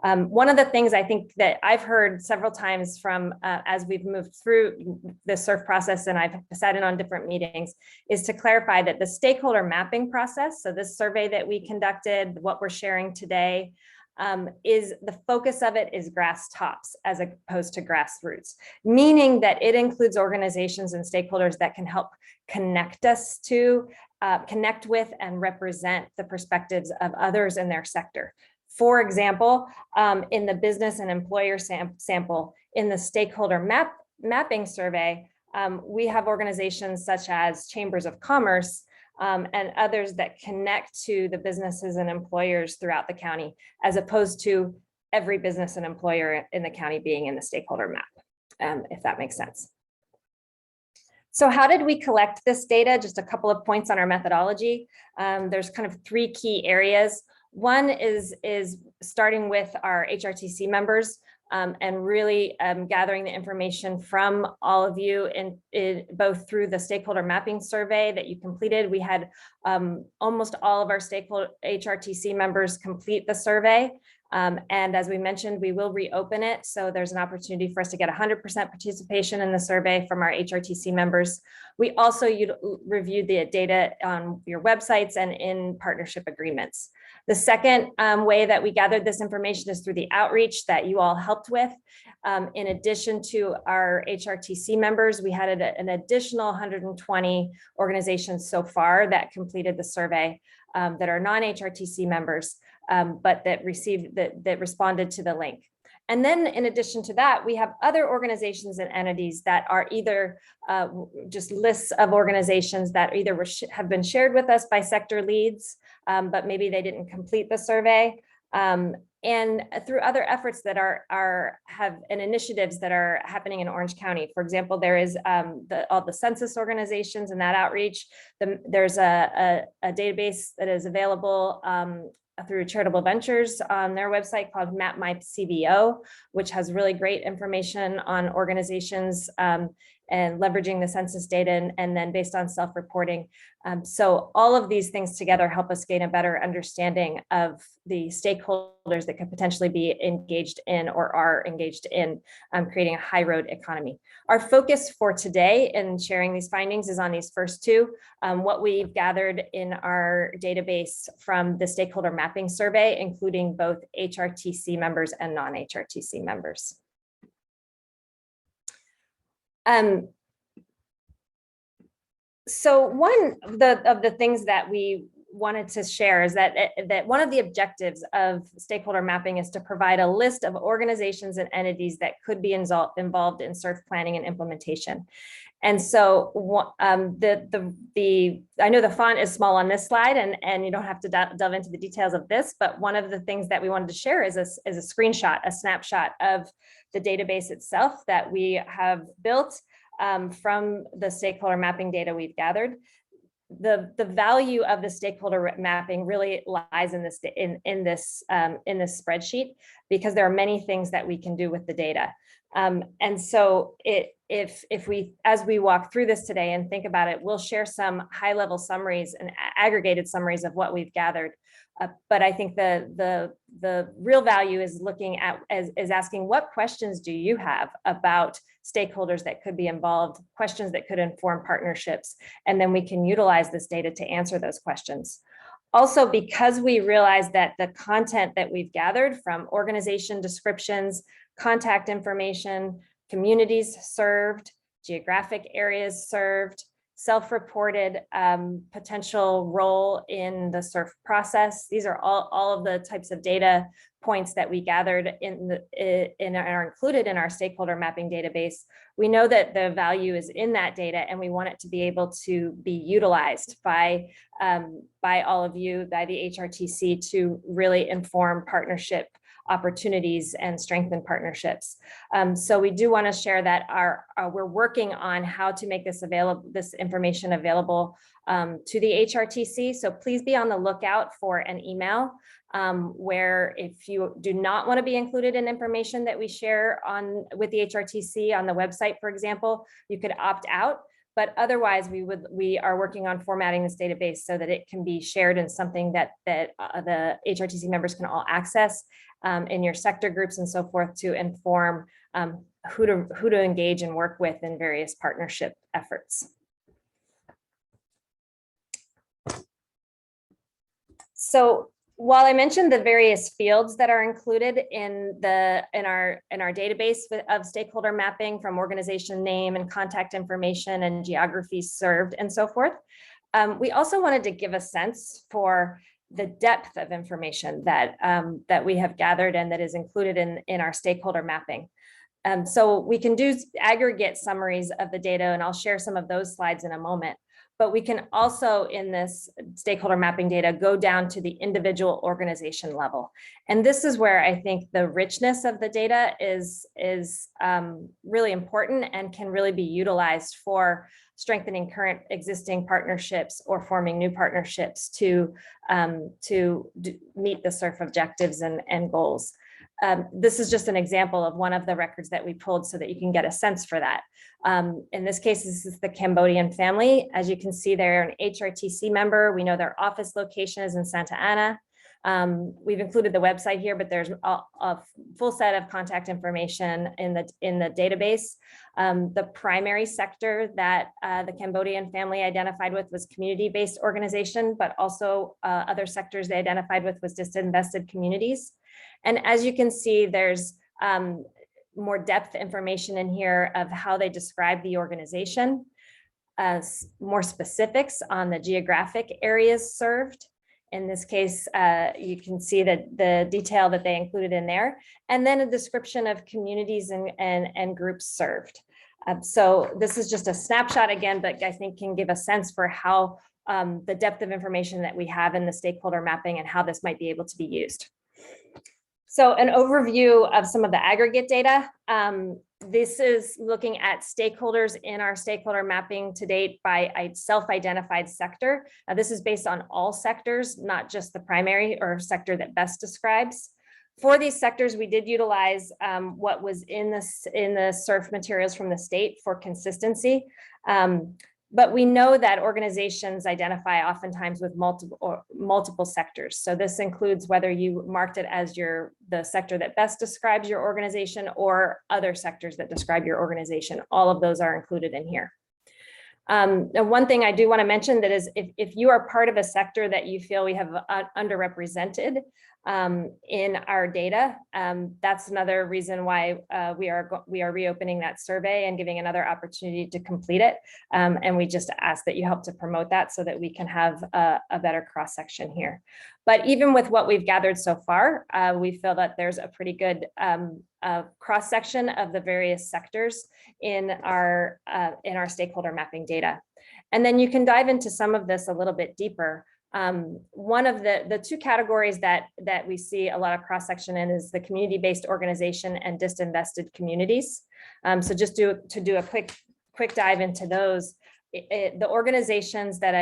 One of the things I think that I've heard several times from as we've moved through the SURF process and I've sat in on different meetings is to clarify that the stakeholder mapping process, so this survey that we conducted, what we're sharing today, is the focus of it is grass tops as opposed to grassroots, meaning that it includes organizations and stakeholders that can help connect us to, connect with and represent the perspectives of others in their sector. For example, in the business and employer sample, in the stakeholder mapping survey, we have organizations such as chambers of commerce and others that connect to the businesses and employers throughout the county, as opposed to every business and employer in the county being in the stakeholder map, if that makes sense. So how did we collect this data? Just a couple of points on our methodology. There's kind of three key areas. One is starting with our HRTC members and really gathering the information from all of you both through the stakeholder mapping survey that you completed. We had almost all of our stakeholder HRTC members complete the survey. And as we mentioned, we will reopen it. So there's an opportunity for us to get 100% participation in the survey from our HRTC members. We also reviewed the data on your websites and in partnership agreements. The second way that we gathered this information is through the outreach that you all helped with. In addition to our HRTC members, we had an additional 120 organizations so far that completed the survey that are non-HRTC members, but that responded to the link. And then in addition to that, we have other organizations and entities that are either just lists of organizations that either have been shared with us by sector leads, but maybe they didn't complete the survey. And through other efforts that have initiatives that are happening in Orange County. For example, there is all the census organizations and that outreach. There's a database that is available through Charitable Ventures on their website called Map My CVO, which has really great information on organizations and leveraging the census data and then based on self-reporting. So all of these things together help us gain a better understanding of the stakeholders that could potentially be engaged in or are engaged in creating a high road economy. Our focus for today in sharing these findings is on these first two, what we've gathered in our database from the stakeholder mapping survey, including both HRTC members and non-HRTC members. So one of the things that we wanted to share is that one of the objectives of stakeholder mapping is to provide a list of organizations and entities that could be involved in SURF planning and implementation. And so I know the font is small on this slide and you don't have to delve into the details of this, but one of the things that we wanted to share is a screenshot, a snapshot of the database itself that we have built from the stakeholder mapping data we've gathered. The value of the stakeholder mapping really lies in this spreadsheet, because there are many things that we can do with the data. And so as we walk through this today and think about it, we'll share some high level summaries and aggregated summaries of what we've gathered. But I think the real value is looking at is asking, what questions do you have about stakeholders that could be involved, questions that could inform partnerships, and then we can utilize this data to answer those questions. Also, because we realize that the content that we've gathered from organization descriptions, contact information, communities served, geographic areas served, self-reported potential role in the SURF process. These are all of the types of data points that we gathered and are included in our stakeholder mapping database. We know that the value is in that data, and we want it to be able to be utilized by all of you, by the HRTC, to really inform partnership opportunities and strengthen partnerships. So we do want to share that we're working on how to make this information available to the HRTC. So please be on the lookout for an email where, if you do not want to be included in information that we share with the HRTC on the website, for example, you could opt out. But otherwise, we are working on formatting this database so that it can be shared in something that the HRTC members can all access in your sector groups and so forth, to inform who to engage and work with in various partnership efforts. So while I mentioned the various fields that are included in our database of stakeholder mapping, from organization name and contact information and geographies served and so forth, we also wanted to give a sense for the depth of information that we have gathered and that is included in our stakeholder mapping. So we can do aggregate summaries of the data, and I'll share some of those slides in a moment. But we can also, in this stakeholder mapping data, go down to the individual organization level. And this is where I think the richness of the data is really important and can really be utilized for strengthening current existing partnerships or forming new partnerships to meet the SURF objectives and goals. This is just an example of one of the records that we pulled so that you can get a sense for that. In this case, this is the Cambodian family. As you can see, they're an HRTC member. We know their office location is in Santa Ana. We've included the website here, but there's a full set of contact information in the database. The primary sector that the Cambodian family identified with was community-based organization, but also other sectors they identified with was disinvested communities. And as you can see, there's more depth information in here of how they describe the organization, more specifics on the geographic areas served. In this case, you can see that the detail that they included in there, and then a description of communities and groups served. So this is just a snapshot again, but I think can give a sense for how the depth of information that we have in the stakeholder mapping and how this might be able to be used. So an overview of some of the aggregate data. This is looking at stakeholders in our stakeholder mapping to date by a self-identified sector. This is based on all sectors, not just the primary or sector that best describes. For these sectors, we did utilize what was in the SURF materials from the state for consistency. But we know that organizations identify oftentimes with multiple sectors. So this includes whether you marked it as the sector that best describes your organization or other sectors that describe your organization. All of those are included in here. And one thing I do want to mention that is if you are part of a sector that you feel we have underrepresented in our data, that's another reason why we are reopening that survey and giving another opportunity to complete it. And we just ask that you help to promote that so that we can have a better cross section here. But even with what we've gathered so far, we feel that there's a pretty good cross section of the various sectors in our stakeholder mapping data. And then you can dive into some of this a little bit deeper. One of the two categories that we see a lot of cross-section in is the community-based organization and disinvested communities. So just to do a quick dive into those, the organizations that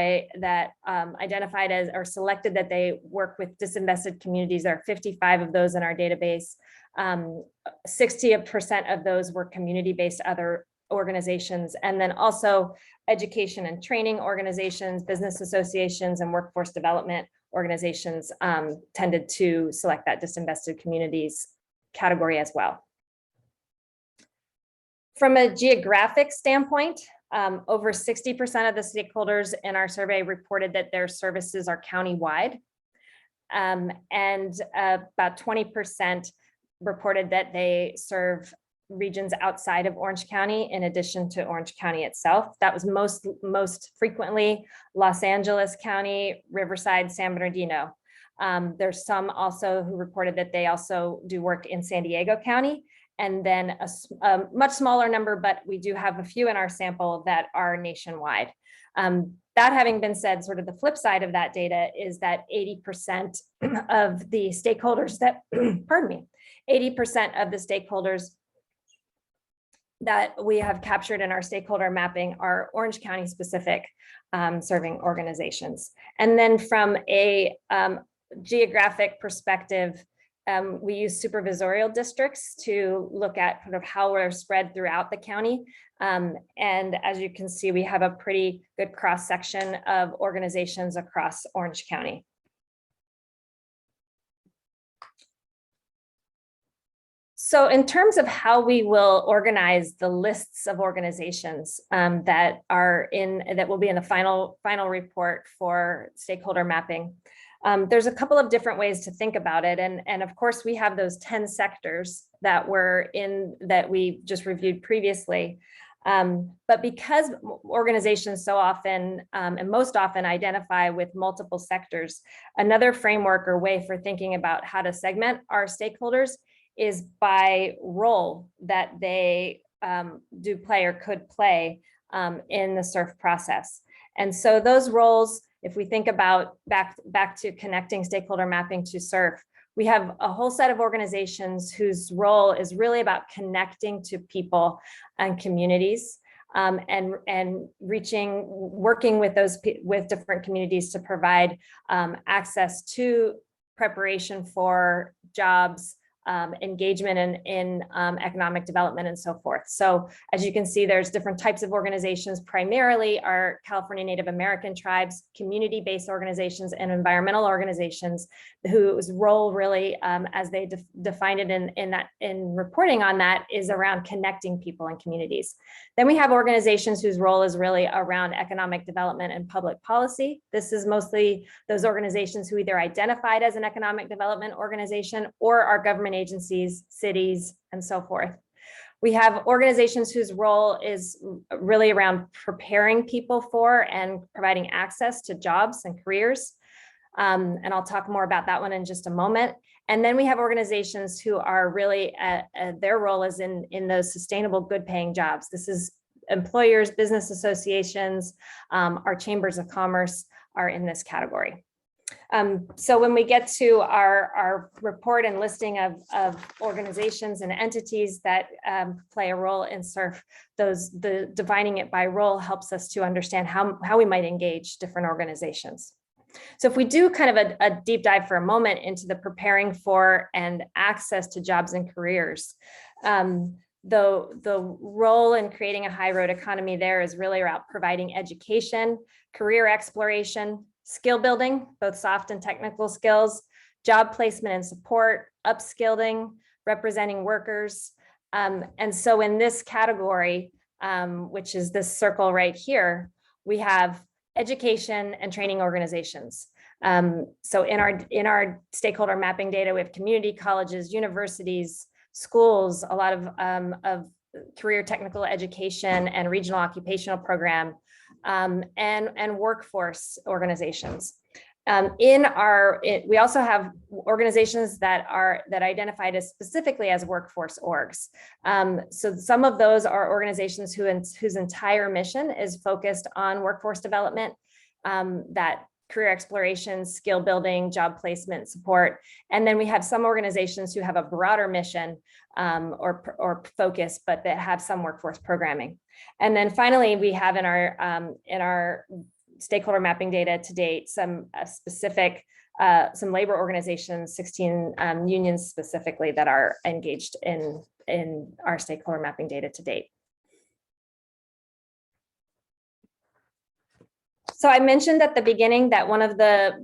identified as or selected that they work with disinvested communities, there are 55 of those in our database. 60% of those were community-based other organizations, and then also education and training organizations, business associations, and workforce development organizations tended to select that disinvested communities category as well. From a geographic standpoint, over 60% of the stakeholders in our survey reported that their services are countywide, and about 20% reported that they serve regions outside of Orange County in addition to Orange County itself. That was most frequently Los Angeles County, Riverside, San Bernardino. There's some also who reported that they also do work in San Diego County, and then a much smaller number, but we do have a few in our sample that are nationwide. That having been said, sort of the flip side of that data is that 80% of the stakeholders that, pardon me, 80% of the stakeholders that we have captured in our stakeholder mapping are Orange County specific serving organizations. And then from a geographic perspective, we use supervisorial districts to look at kind of how we're spread throughout the county. And as you can see, we have a pretty good cross section of organizations across Orange County. So in terms of how we will organize the lists of organizations that will be in the final report for stakeholder mapping, there's a couple of different ways to think about it. And of course, we have those 10 sectors that we just reviewed previously. But because organizations so often and most often identify with multiple sectors, another framework or way for thinking about how to segment our stakeholders is by role that they do play or could play in the SURF process. And so those roles, if we think about back to connecting stakeholder mapping to SURF, we have a whole set of organizations whose role is really about connecting to people and communities and working with different communities to provide access to preparation for jobs, engagement in economic development and so forth. So as you can see, there's different types of organizations, primarily are California Native American tribes, community-based organizations, and environmental organizations whose role really, as they defined it in reporting on that, is around connecting people and communities. Then we have organizations whose role is really around economic development and public policy. This is mostly those organizations who either identified as an economic development organization or are government agencies, cities, and so forth. We have organizations whose role is really around preparing people for and providing access to jobs and careers. And I'll talk more about that one in just a moment. And then we have organizations who are really, their role is in those sustainable, good paying jobs. This is employers, business associations, our chambers of commerce are in this category. So when we get to our report and listing of organizations and entities that play a role in SURF, defining it by role helps us to understand how we might engage different organizations. So if we do kind of a deep dive for a moment into the preparing for and access to jobs and careers, the role in creating a high road economy there is really about providing education, career exploration, skill building, both soft and technical skills, job placement and support, upskilling, representing workers. And so in this category, which is this circle right here, we have education and training organizations. So in our stakeholder mapping data, we have community colleges, universities, schools, a lot of career technical education and regional occupational program, and workforce organizations. We also have organizations that identified as specifically as workforce orgs. So some of those are organizations whose entire mission is focused on workforce development, that career exploration, skill building, job placement support. And then we have some organizations who have a broader mission or focus, but that have some workforce programming. And then finally, we have in our stakeholder mapping data to date, some specific, some labor organizations, 16 unions specifically that are engaged in our stakeholder mapping data to date. So I mentioned at the beginning that one of the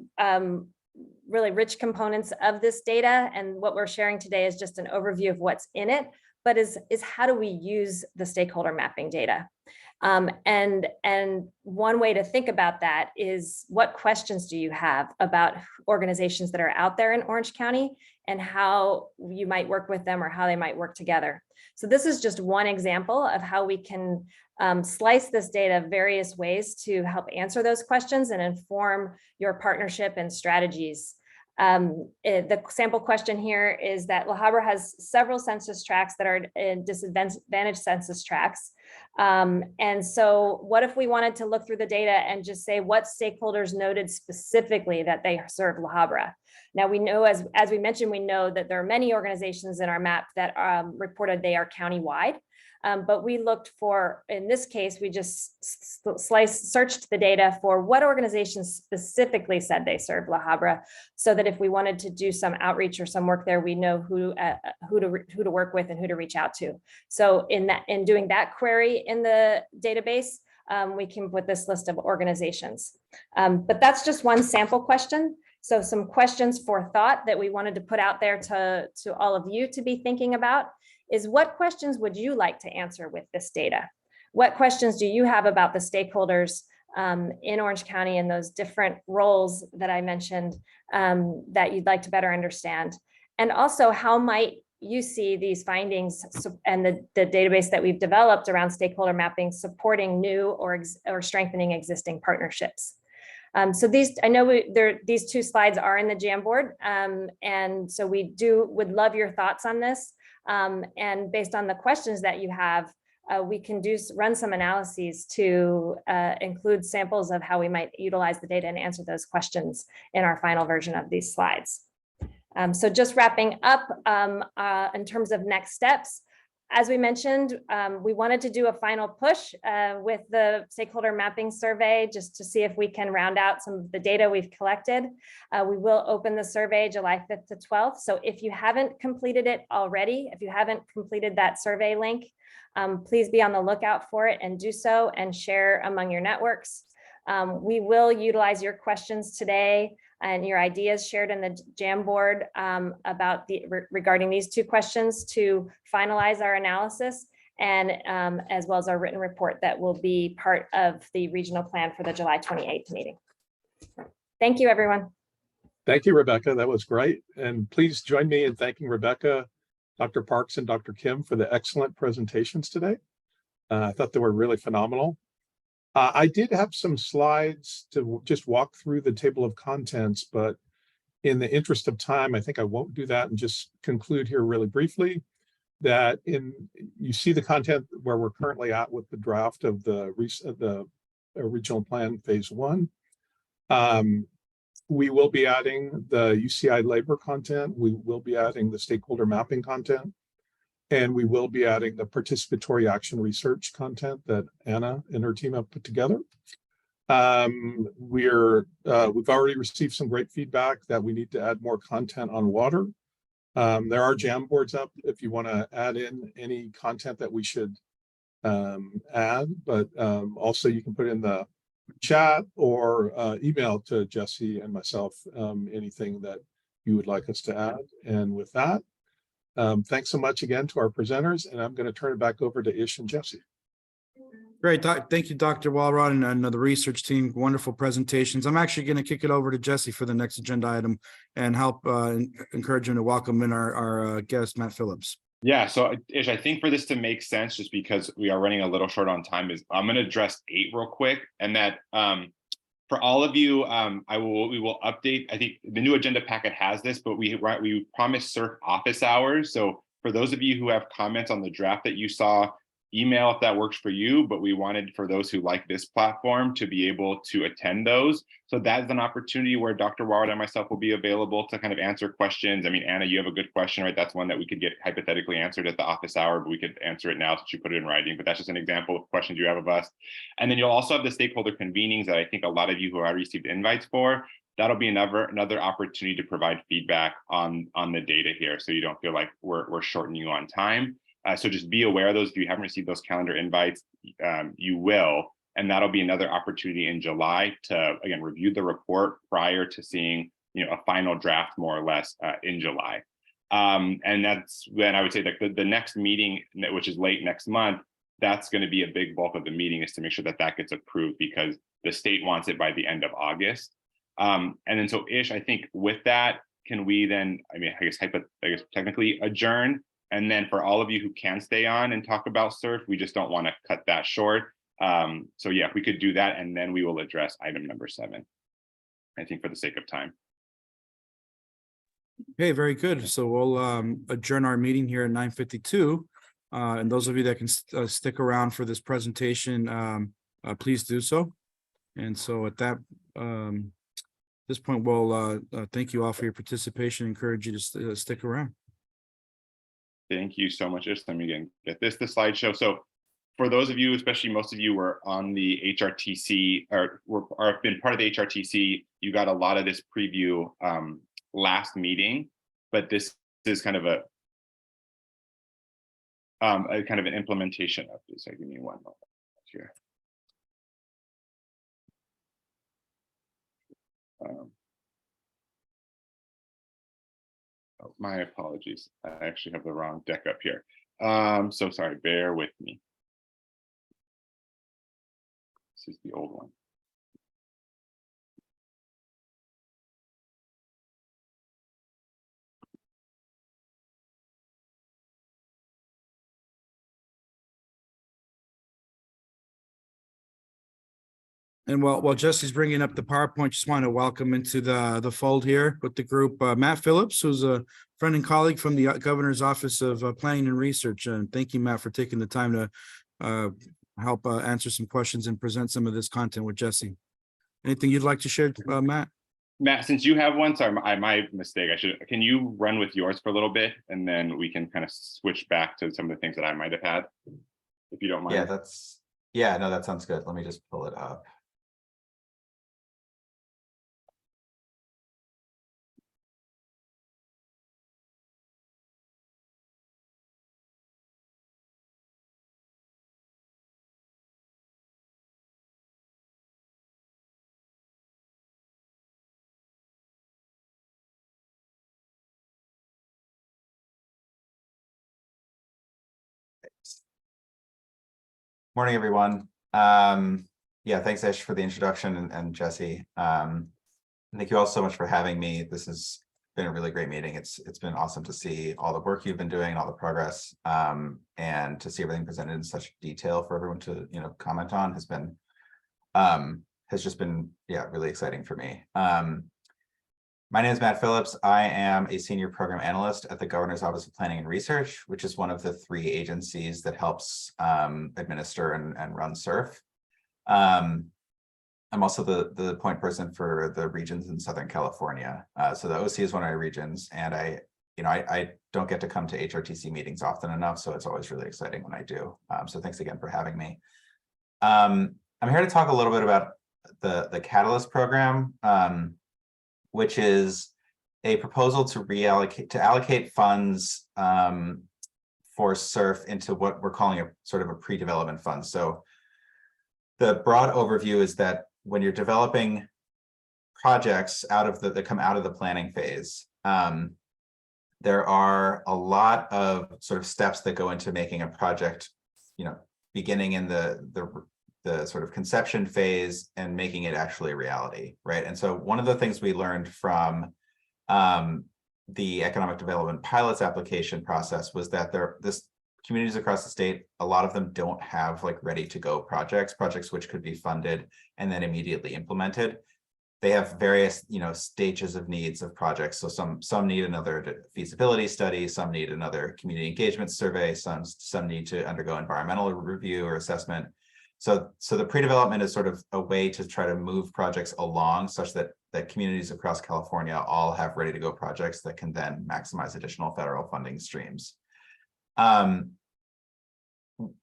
really rich components of this data and what we're sharing today is just an overview of what's in it, but is how do we use the stakeholder mapping data? And one way to think about that is what questions do you have about organizations that are out there in Orange County and how you might work with them or how they might work together. So this is just one example of how we can slice this data various ways to help answer those questions and inform your partnership and strategies. The sample question here is that La Habra has several census tracts that are in disadvantaged census tracts. And so what if we wanted to look through the data and just say what stakeholders noted specifically that they serve La Habra? Now we know, as we mentioned, we know that there are many organizations in our map that reported they are countywide. But we looked for, in this case, we just searched the data for what organizations specifically said they serve La Habra, so that if we wanted to do some outreach or some work there, we know who to work with and who to reach out to. So in doing that query in the database, we came up with this list of organizations. But that's just one sample question. So some questions for thought that we wanted to put out there to all of you to be thinking about is what questions would you like to answer with this data? What questions do you have about the stakeholders in Orange County and those different roles that I mentioned that you'd like to better understand? And also, how might you see these findings and the database that we've developed around stakeholder mapping supporting new or strengthening existing partnerships? So I know these two slides are in the Jamboard, and so would love your thoughts on this. And based on the questions that you have, we can run some analyses to include samples of how we might utilize the data and answer those questions in our final version of these slides. So just wrapping up in terms of next steps, As we mentioned, we wanted to do a final push with the stakeholder mapping survey just to see if we can round out some of the data we've collected. We will open the survey July 5th to 12th. So if you haven't completed it already, if you haven't completed that survey link, please be on the lookout for it and do so and share among your networks. We will utilize your questions today and your ideas shared in the Jamboard about regarding these two questions to finalize our analysis, and as well as our written report that will be part of the regional plan for the July 28th meeting. Thank you, everyone. Thank you, Rebecca. That was great. And please join me in thanking Rebecca, Dr. Parks, and Dr. Kim for the excellent presentations today. I thought they were really phenomenal. I did have some slides to just walk through the table of contents, but in the interest of time, I think I won't do that and just conclude here really briefly that you see the content where we're currently at with the draft of the regional plan phase 1. We will be adding the UCI labor content. We will be adding the stakeholder mapping content. And we will be adding the participatory action research content that Anna and her team have put together. We've already received some great feedback that we need to add more content on water. There are Jamboards up if you want to add in any content that we should add, but also you can put in the chat or email to Jesse and myself anything that you would like us to add. And with that, thanks so much again to our presenters, and I'm going to turn it back over to Ish and Jesse. Great. Thank you, Dr. Walrod, and the research team. Wonderful presentations. I'm actually going to kick it over to Jesse for the next agenda item and help encourage him to welcome in our guest, Matt Phillips. Yeah, so Ish, I think for this to make sense, just because we are running a little short on time, is I'm going to address 8 real quick, and that for all of you, we will update. I think the new agenda packet has this, but we promised SURF office hours. So for those of you who have comments on the draft that you saw, email if that works for you, but we wanted for those who like this platform to be able to attend those. So that's an opportunity where Dr. Warren and myself will be available to kind of answer questions. I mean, Anna, you have a good question, right? That's one that we could get hypothetically answered at the office hour, but we could answer it now since you put it in writing, but that's just an example of questions you have of us. And then you'll also have the stakeholder convenings that I think a lot of you who have received invites for. That'll be another opportunity to provide feedback on the data here, so you don't feel like we're shorting you on time. So just be aware of those. If you haven't received those calendar invites, you will, and that'll be another opportunity in July to, again, review the report prior to seeing, a final draft more or less in July. And that's when I would say that the next meeting, which is late next month, that's going to be a big bulk of the meeting, is to make sure that that gets approved because the state wants it by the end of August. And then so Ish, I think with that, can we then, I guess technically adjourn? And then for all of you who can stay on and talk about SURF, we just don't want to cut that short. So yeah, if we could do that, and then we will address item number 7, I think, for the sake of time. Okay, very good. So we'll adjourn our meeting here at 9:52. And those of you that can stick around for this presentation, please do so. And so at this point, we'll thank you all for your participation. Encourage you to stick around. Thank you so much, Ish. Let me again get the slideshow. So for those of you, especially most of you were on the HRTC or have been part of the HRTC, you got a lot of this preview last meeting, but this is kind of a kind of an implementation of this. Give me one moment here. My apologies. I actually have the wrong deck up here. So sorry, bear with me. This is the old one. And while Jesse's bringing up the PowerPoint, just want to welcome into the fold here with the group Matt Phillips, who's a friend and colleague from the Governor's Office of Planning and Research. And thank you, Matt, for taking the time to help answer some questions and present some of this content with Jesse. Anything you'd like to share, Matt? Matt, since you have one, sorry, my mistake. Can you run with yours for a little bit, and then we can kind of switch back to some of the things that I might have had, if you don't mind. Yeah, no, that sounds good. Let me just pull it up. Morning, everyone. Yeah, thanks, Ish, for the introduction, and Jesse. Thank you all so much for having me. This has been a really great meeting. It's been awesome to see all the work you've been doing, all the progress, and to see everything presented in such detail for everyone to comment on has just been really exciting for me. My name is Matt Phillips. I am a senior program analyst at the Governor's Office of Planning and Research, which is one of the 3 agencies that helps administer and run SURF. I'm also the point person for the regions in Southern California. So the OC is one of my regions, and I don't get to come to HRTC meetings often enough, so it's always really exciting when I do. So thanks again for having me. I'm here to talk a little bit about the Catalyst program, which is a proposal to allocate funds for SURF into what we're calling a sort of a pre-development fund. So the broad overview is that when you're developing projects that come out of the planning phase, there are a lot of sort of steps that go into making a project, beginning in the sort of conception phase and making it actually a reality, right? And so one of the things we learned from the economic development pilots application process was that communities across the state, a lot of them don't have like ready to go projects which could be funded and then immediately implemented. They have various, stages of needs of projects. So some need another feasibility study, some need another community engagement survey, some need to undergo environmental review or assessment. So the pre-development is sort of a way to try to move projects along such that communities across California all have ready to go projects that can then maximize additional federal funding streams.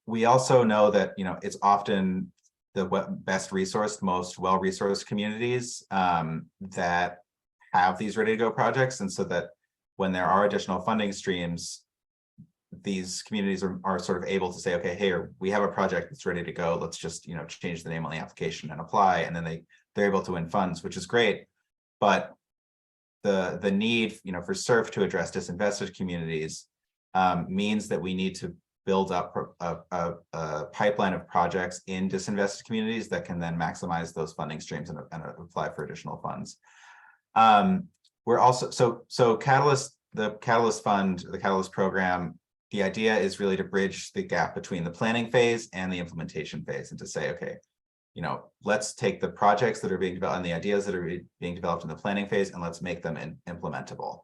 We also know that, it's often the best resourced, most well-resourced communities that have these ready to go projects. And so that when there are additional funding streams, these communities are sort of able to say, okay, hey, we have a project that's ready to go. Let's just, change the name on the application and apply. And then they're able to win funds, which is great. But the need, for SURF to address disinvested communities means that we need to build up a pipeline of projects in disinvested communities that can then maximize those funding streams and apply for additional funds. We're also, so Catalyst, the Catalyst Fund, the Catalyst program, the idea is really to bridge the gap between the planning phase and the implementation phase, and to say, okay, let's take the projects that are being developed and the ideas that are being developed in the planning phase, and let's make them implementable.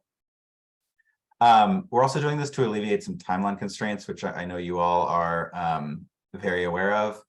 We're also doing this to alleviate some timeline constraints, which I know you all are very aware of.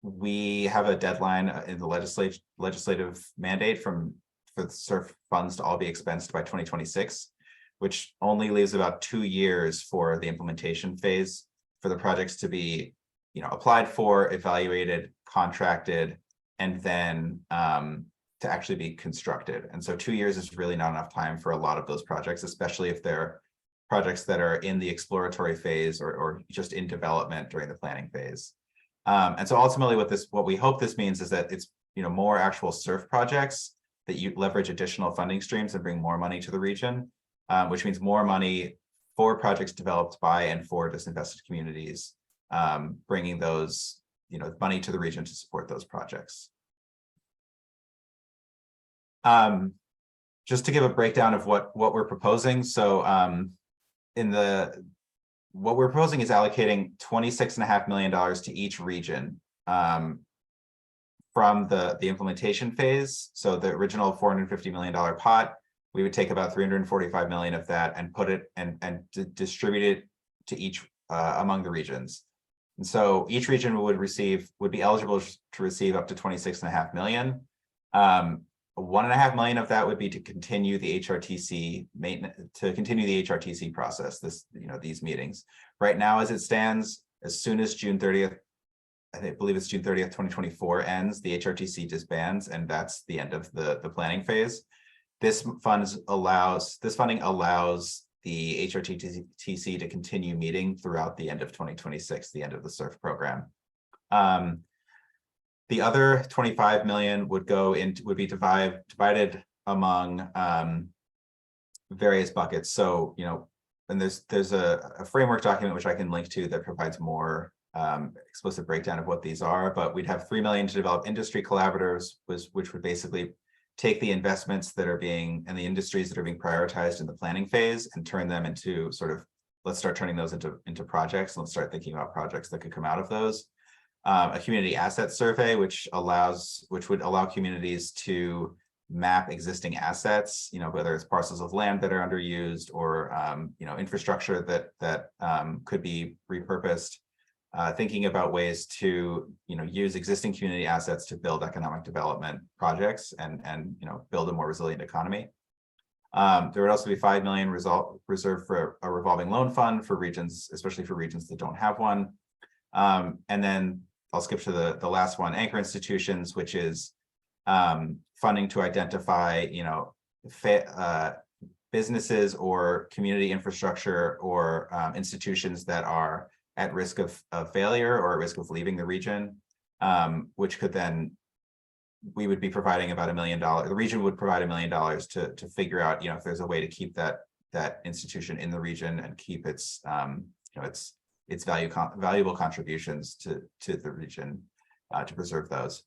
We have a deadline in the legislative mandate for the SURF funds to all be expensed by 2026, which only leaves about 2 years for the implementation phase for the projects to be, applied for, evaluated, contracted, and then to actually be constructed. And so 2 years is really not enough time for a lot of those projects, especially if they're projects that are in the exploratory phase or just in development during the planning phase. And so ultimately what we hope this means is that it's, more actual SURF projects that you leverage additional funding streams and bring more money to the region, which means more money for projects developed by and for disinvested communities, bringing those, money to the region to support those projects. Just to give a breakdown of what we're proposing. So what we're proposing is allocating $26.5 million to each region from the implementation phase. So the original $450 million pot, we would take about 345 million of that and put it and distribute it to each among the regions. And so each region would be eligible to receive up to 26.5 million. 1.5 million of that would be to continue the HRTC maintenance, to continue the HRTC process, these meetings. Right now, as it stands, as soon as June 30th, I believe it's June 30th, 2024 ends, the HRTC disbands, and that's the end of the planning phase. This funding allows the HRTC to continue meeting throughout the end of 2026, the end of the SURF program. The other 25 million would be divided among various buckets. So, and there's a framework document which I can link to that provides more explicit breakdown of what these are, but we'd have 3 million to develop industry collaboratives, which would basically take the investments that are being, and the industries that are being prioritized in the planning phase and turn them into let's start turning those into projects, and let's start thinking about projects that could come out of those. A community asset survey, which would allow communities to map existing assets, whether it's parcels of land that are underused or infrastructure that could be repurposed. Thinking about ways to use existing community assets to build economic development projects and build a more resilient economy. There would also be 5 million reserved for a revolving loan fund for regions, especially for regions that don't have one. And then I'll skip to the last one, anchor institutions, which is funding to identify businesses or community infrastructure or institutions that are at risk of failure or at risk of leaving the region, which could then, we would be providing about $1 million. The region would provide $1 million to figure out, if there's a way to keep that institution in the region and keep its valuable contributions to the region to preserve those.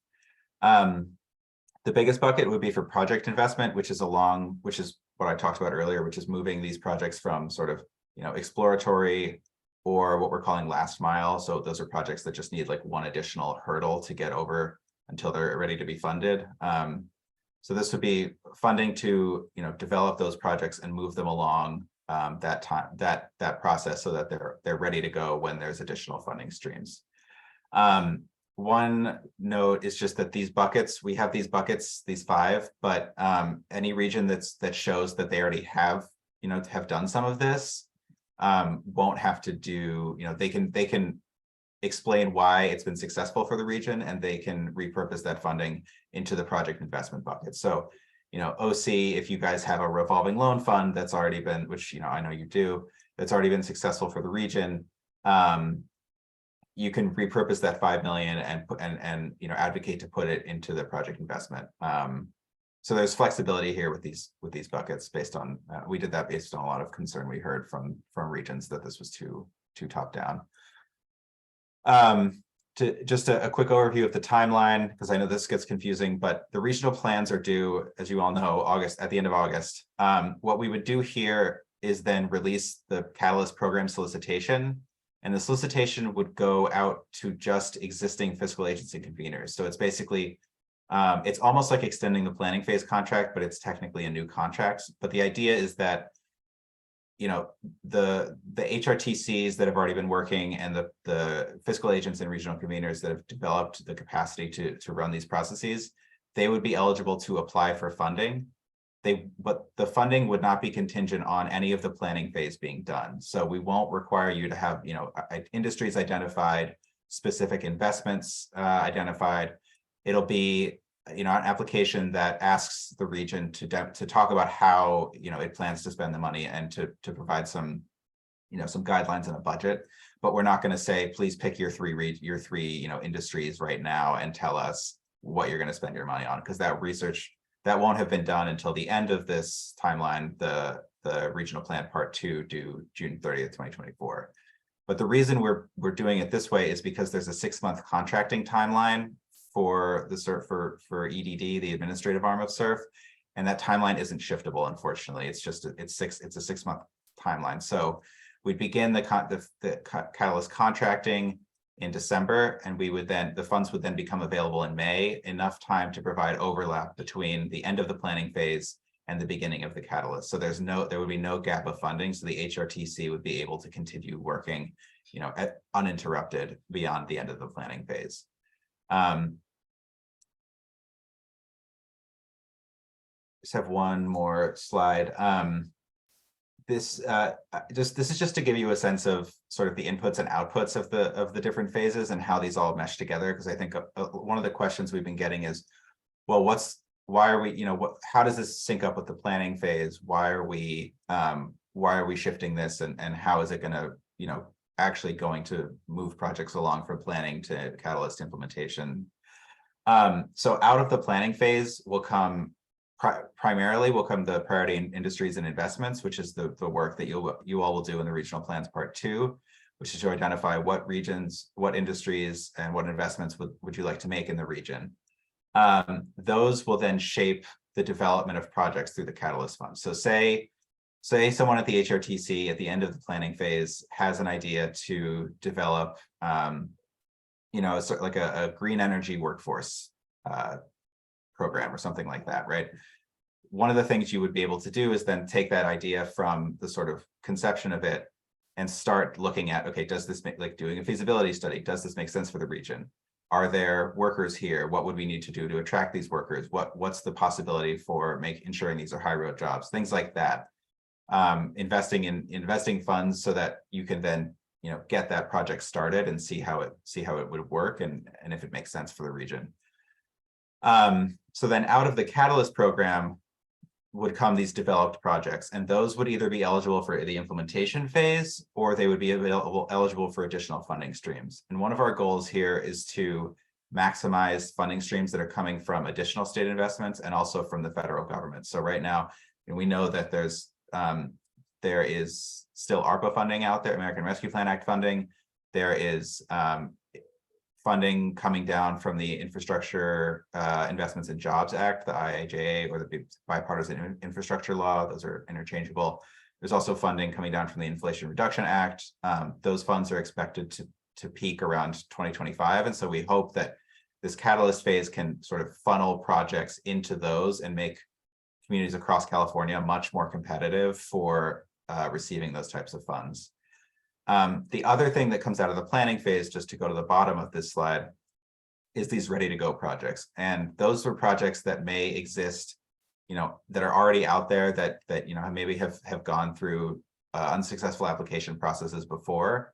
The biggest bucket would be for project investment, which is what I talked about earlier, which is moving these projects from exploratory or what we're calling last mile. So those are projects that just need one additional hurdle to get over until they're ready to be funded. So this would be funding to develop those projects and move them along that process so that they're ready to go when there's additional funding streams. One note is just that these buckets, we have these buckets, these 5, but any region that shows that they already have done some of this won't have to do, they can explain why it's been successful for the region, and they can repurpose that funding into the project investment bucket. So, OC, if you guys have a revolving loan fund that's already been, which, I know you do, that's already been successful for the region, you can repurpose that 5 million and advocate to put it into the project investment. So there's flexibility here with these buckets based on, we did that based on a lot of concern we heard from regions that this was too top down. Just a quick overview of the timeline, because I know this gets confusing, but the regional plans are due, as you all know, at the end of August. What we would do here is then release the Catalyst program solicitation, and the solicitation would go out to just existing fiscal agency conveners. So it's basically, it's almost like extending the planning phase contract, but it's technically a new contract. But the idea is that the HRTCs that have already been working and the fiscal agents and regional conveners that have developed the capacity to run these processes, they would be eligible to apply for funding. But the funding would not be contingent on any of the planning phase being done. So we won't require you to have industries identified, specific investments identified. It'll be an application that asks the region to talk about how it plans to spend the money and to provide some guidelines and a budget. But we're not going to say, please pick your three industries right now and tell us what you're going to spend your money on, because that research that won't have been done until the end of this timeline, the regional plan part 2 due June 30th, 2024. But the reason we're doing it this way is because there's a 6-month contracting timeline for the SURF for EDD, the administrative arm of SURF, and that timeline isn't shiftable, unfortunately. It's a 6-month timeline. So we'd begin the Catalyst contracting in December, and the funds would then become available in May, enough time to provide overlap between the end of the planning phase and the beginning of the Catalyst. So there would be no gap of funding, so the HRTC would be able to continue working, uninterrupted beyond the end of the planning phase. just have one more slide. This is just to give you a sense of sort of the inputs and outputs of the different phases and how these all mesh together. Because I think one of the questions we've been getting is, well, why are we, how does this sync up with the planning phase? Why are we shifting this, and how is it going to, actually going to move projects along from planning to catalyst implementation? So out of the planning phase will come primarily the priority in industries and investments, which is the work that you all will do in the regional plans part 2, which is to identify what regions, what industries, and what investments would you like to make in the region. Those will then shape the development of projects through the Catalyst Fund. So say someone at the HRTC at the end of the planning phase has an idea to develop, like a green energy workforce program or something like that, right? One of the things you would be able to do is then take that idea from the sort of conception of it and start looking at, okay, does this make, like doing a feasibility study, does this make sense for the region? Are there workers here? What would we need to do to attract these workers? What's the possibility for ensuring these are high road jobs? Things like that. Investing funds so that you can then get that project started and see how it would work and if it makes sense for the region. So then out of the Catalyst program would come these developed projects, and those would either be eligible for the implementation phase or they would be eligible for additional funding streams. And one of our goals here is to maximize funding streams that are coming from additional state investments and also from the federal government. So right now, we know that there is still ARPA funding out there, American Rescue Plan Act funding. There is funding coming down from the Infrastructure Investments and Jobs Act, the IIJA, or the Bipartisan Infrastructure Law. Those are interchangeable. There's also funding coming down from the Inflation Reduction Act. Those funds are expected to peak around 2025. And so we hope that this Catalyst phase can sort of funnel projects into those and make communities across California much more competitive for receiving those types of funds. The other thing that comes out of the planning phase, just to go to the bottom of this slide, is these ready to go projects. And those are projects that may exist, that are already out there that maybe have gone through unsuccessful application processes before,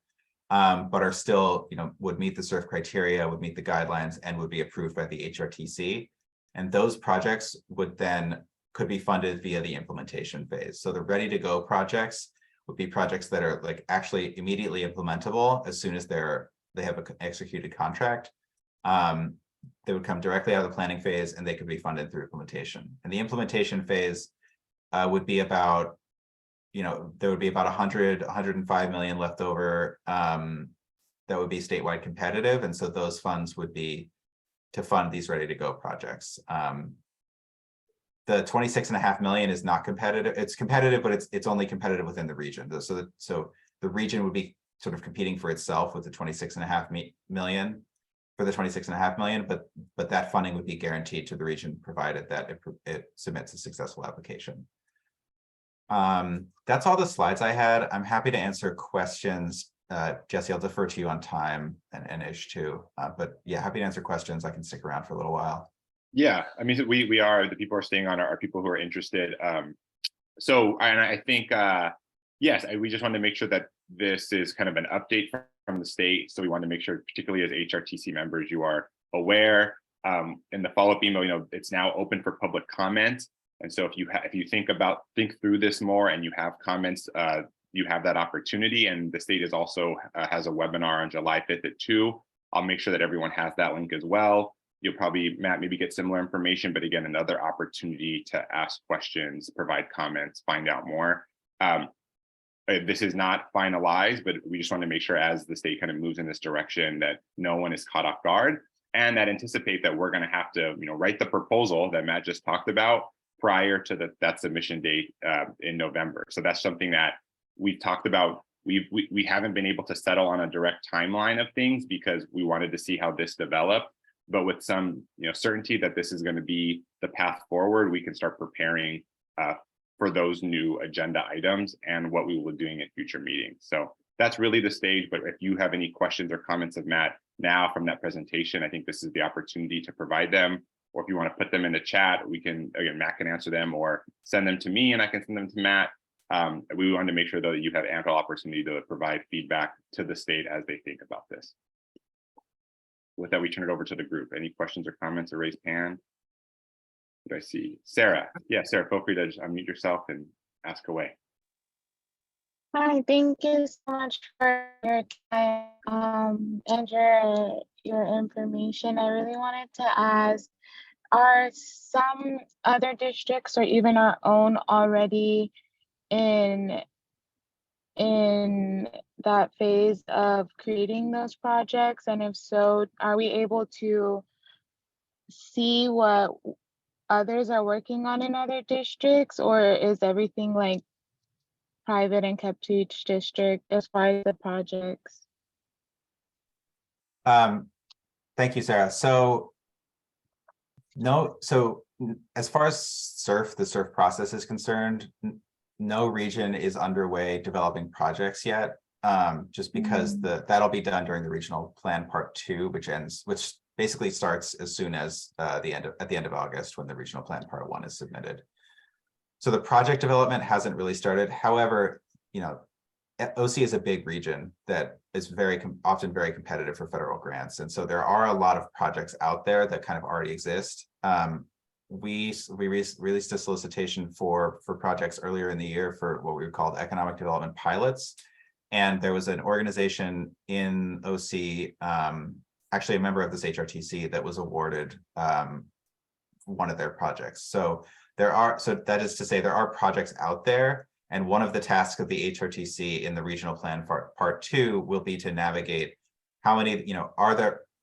but are still, would meet the SURF criteria, would meet the guidelines, and would be approved by the HRTC. And those projects could be funded via the implementation phase. So the ready to go projects would be projects that are actually immediately implementable as soon as they have an executed contract. They would come directly out of the planning phase and they could be funded through implementation. And the implementation phase would be about, there would be about 105 million left over that would be statewide competitive. And so those funds would be to fund these ready to go projects. The 26.5 million is not competitive. It's competitive, but it's only competitive within the region. So the region would be sort of competing for itself with the 26.5 million for the 26.5 million, but that funding would be guaranteed to the region provided that it submits a successful application. That's all the slides I had. I'm happy to answer questions. Jesse, I'll defer to you on time and Ish too. But yeah, happy to answer questions. I can stick around for a little while. Yeah, I mean, we are, the people who are staying on are people who are interested. So, and I think, yes, we just wanted to make sure that this is kind of an update from the state. So we want to make sure, particularly as HRTC members, you are aware. In the follow-up email, it's now open for public comment. And so if you think through this more and you have comments, you have that opportunity. And the state is also has a webinar on July 5th at 2. I'll make sure that everyone has that link as well. You'll probably, Matt, maybe get similar information, but again, another opportunity to ask questions, provide comments, find out more. This is not finalized, but we just want to make sure as the state kind of moves in this direction that no one is caught off guard, and that anticipate that we're going to have to, write the proposal that Matt just talked about prior to that submission date in November. So that's something that we've talked about. We haven't been able to settle on a direct timeline of things because we wanted to see how this developed. But with some certainty that this is going to be the path forward, we can start preparing for those new agenda items and what we will be doing at future meetings. So that's really the stage. But if you have any questions or comments of Matt now from that presentation, I think this is the opportunity to provide them, or if you want to put them in the chat, we can, again, Matt can answer them, or send them to me and I can send them to Matt. We wanted to make sure though that you have ample opportunity to provide feedback to the state as they think about this. With that, we turn it over to the group. Any questions or comments or raised hand? Did I see Sarah? Yeah, Sarah, feel free to just unmute yourself and ask away. Hi, thank you so much for your time and your information. I really wanted to ask, are some other districts or even our own already in that phase of creating those projects? And if so, are we able to see what others are working on in other districts, or is everything like private and kept to each district as far as the projects? Thank you, Sarah. So as far as the SURF process is concerned, no region is underway developing projects yet, just because that'll be done during the regional plan part 2, which basically starts as soon as at the end of August, when the regional plan part 1 is submitted. So the project development hasn't really started. However, OC is a big region that is often very competitive for federal grants. And so there are a lot of projects out there that kind of already exist. We released a solicitation for projects earlier in the year for what we called economic development pilots. And there was an organization in OC, actually a member of this HRTC, that was awarded one of their projects. So that is to say there are projects out there. And one of the tasks of the HRTC in the regional plan part 2 will be to navigate how many,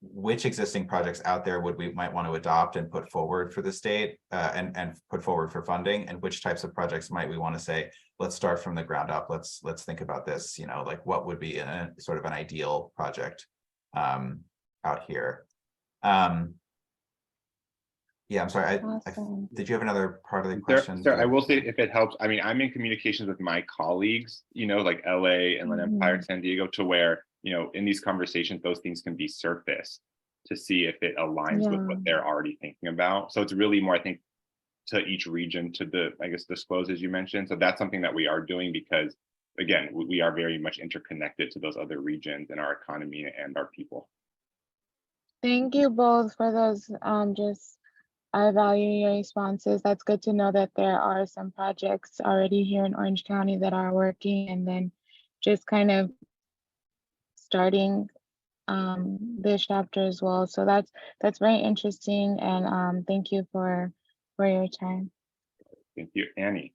which existing projects out there we might want to adopt and put forward for the state and put forward for funding, and which types of projects might we want to say, let's start from the ground up. Let's think about this, like what would be a sort of an ideal project out here. Yeah, I'm sorry. Awesome. Did you have another part of the question? Sir, I will say, if it helps, I mean, I'm in communications with my colleagues, like LA, Inland Empire, San Diego, to where, in these conversations, those things can be surfaced to see if it aligns with what they're already thinking about. So it's really more, I think, to each region to disclose, as you mentioned. So that's something that we are doing because, again, we are very much interconnected to those other regions and our economy and our people. Thank you both for those I value your responses. That's good to know that there are some projects already here in Orange County that are working, and then just kind of starting this chapter as well. So that's very interesting, and thank you for your time. Thank you, Annie.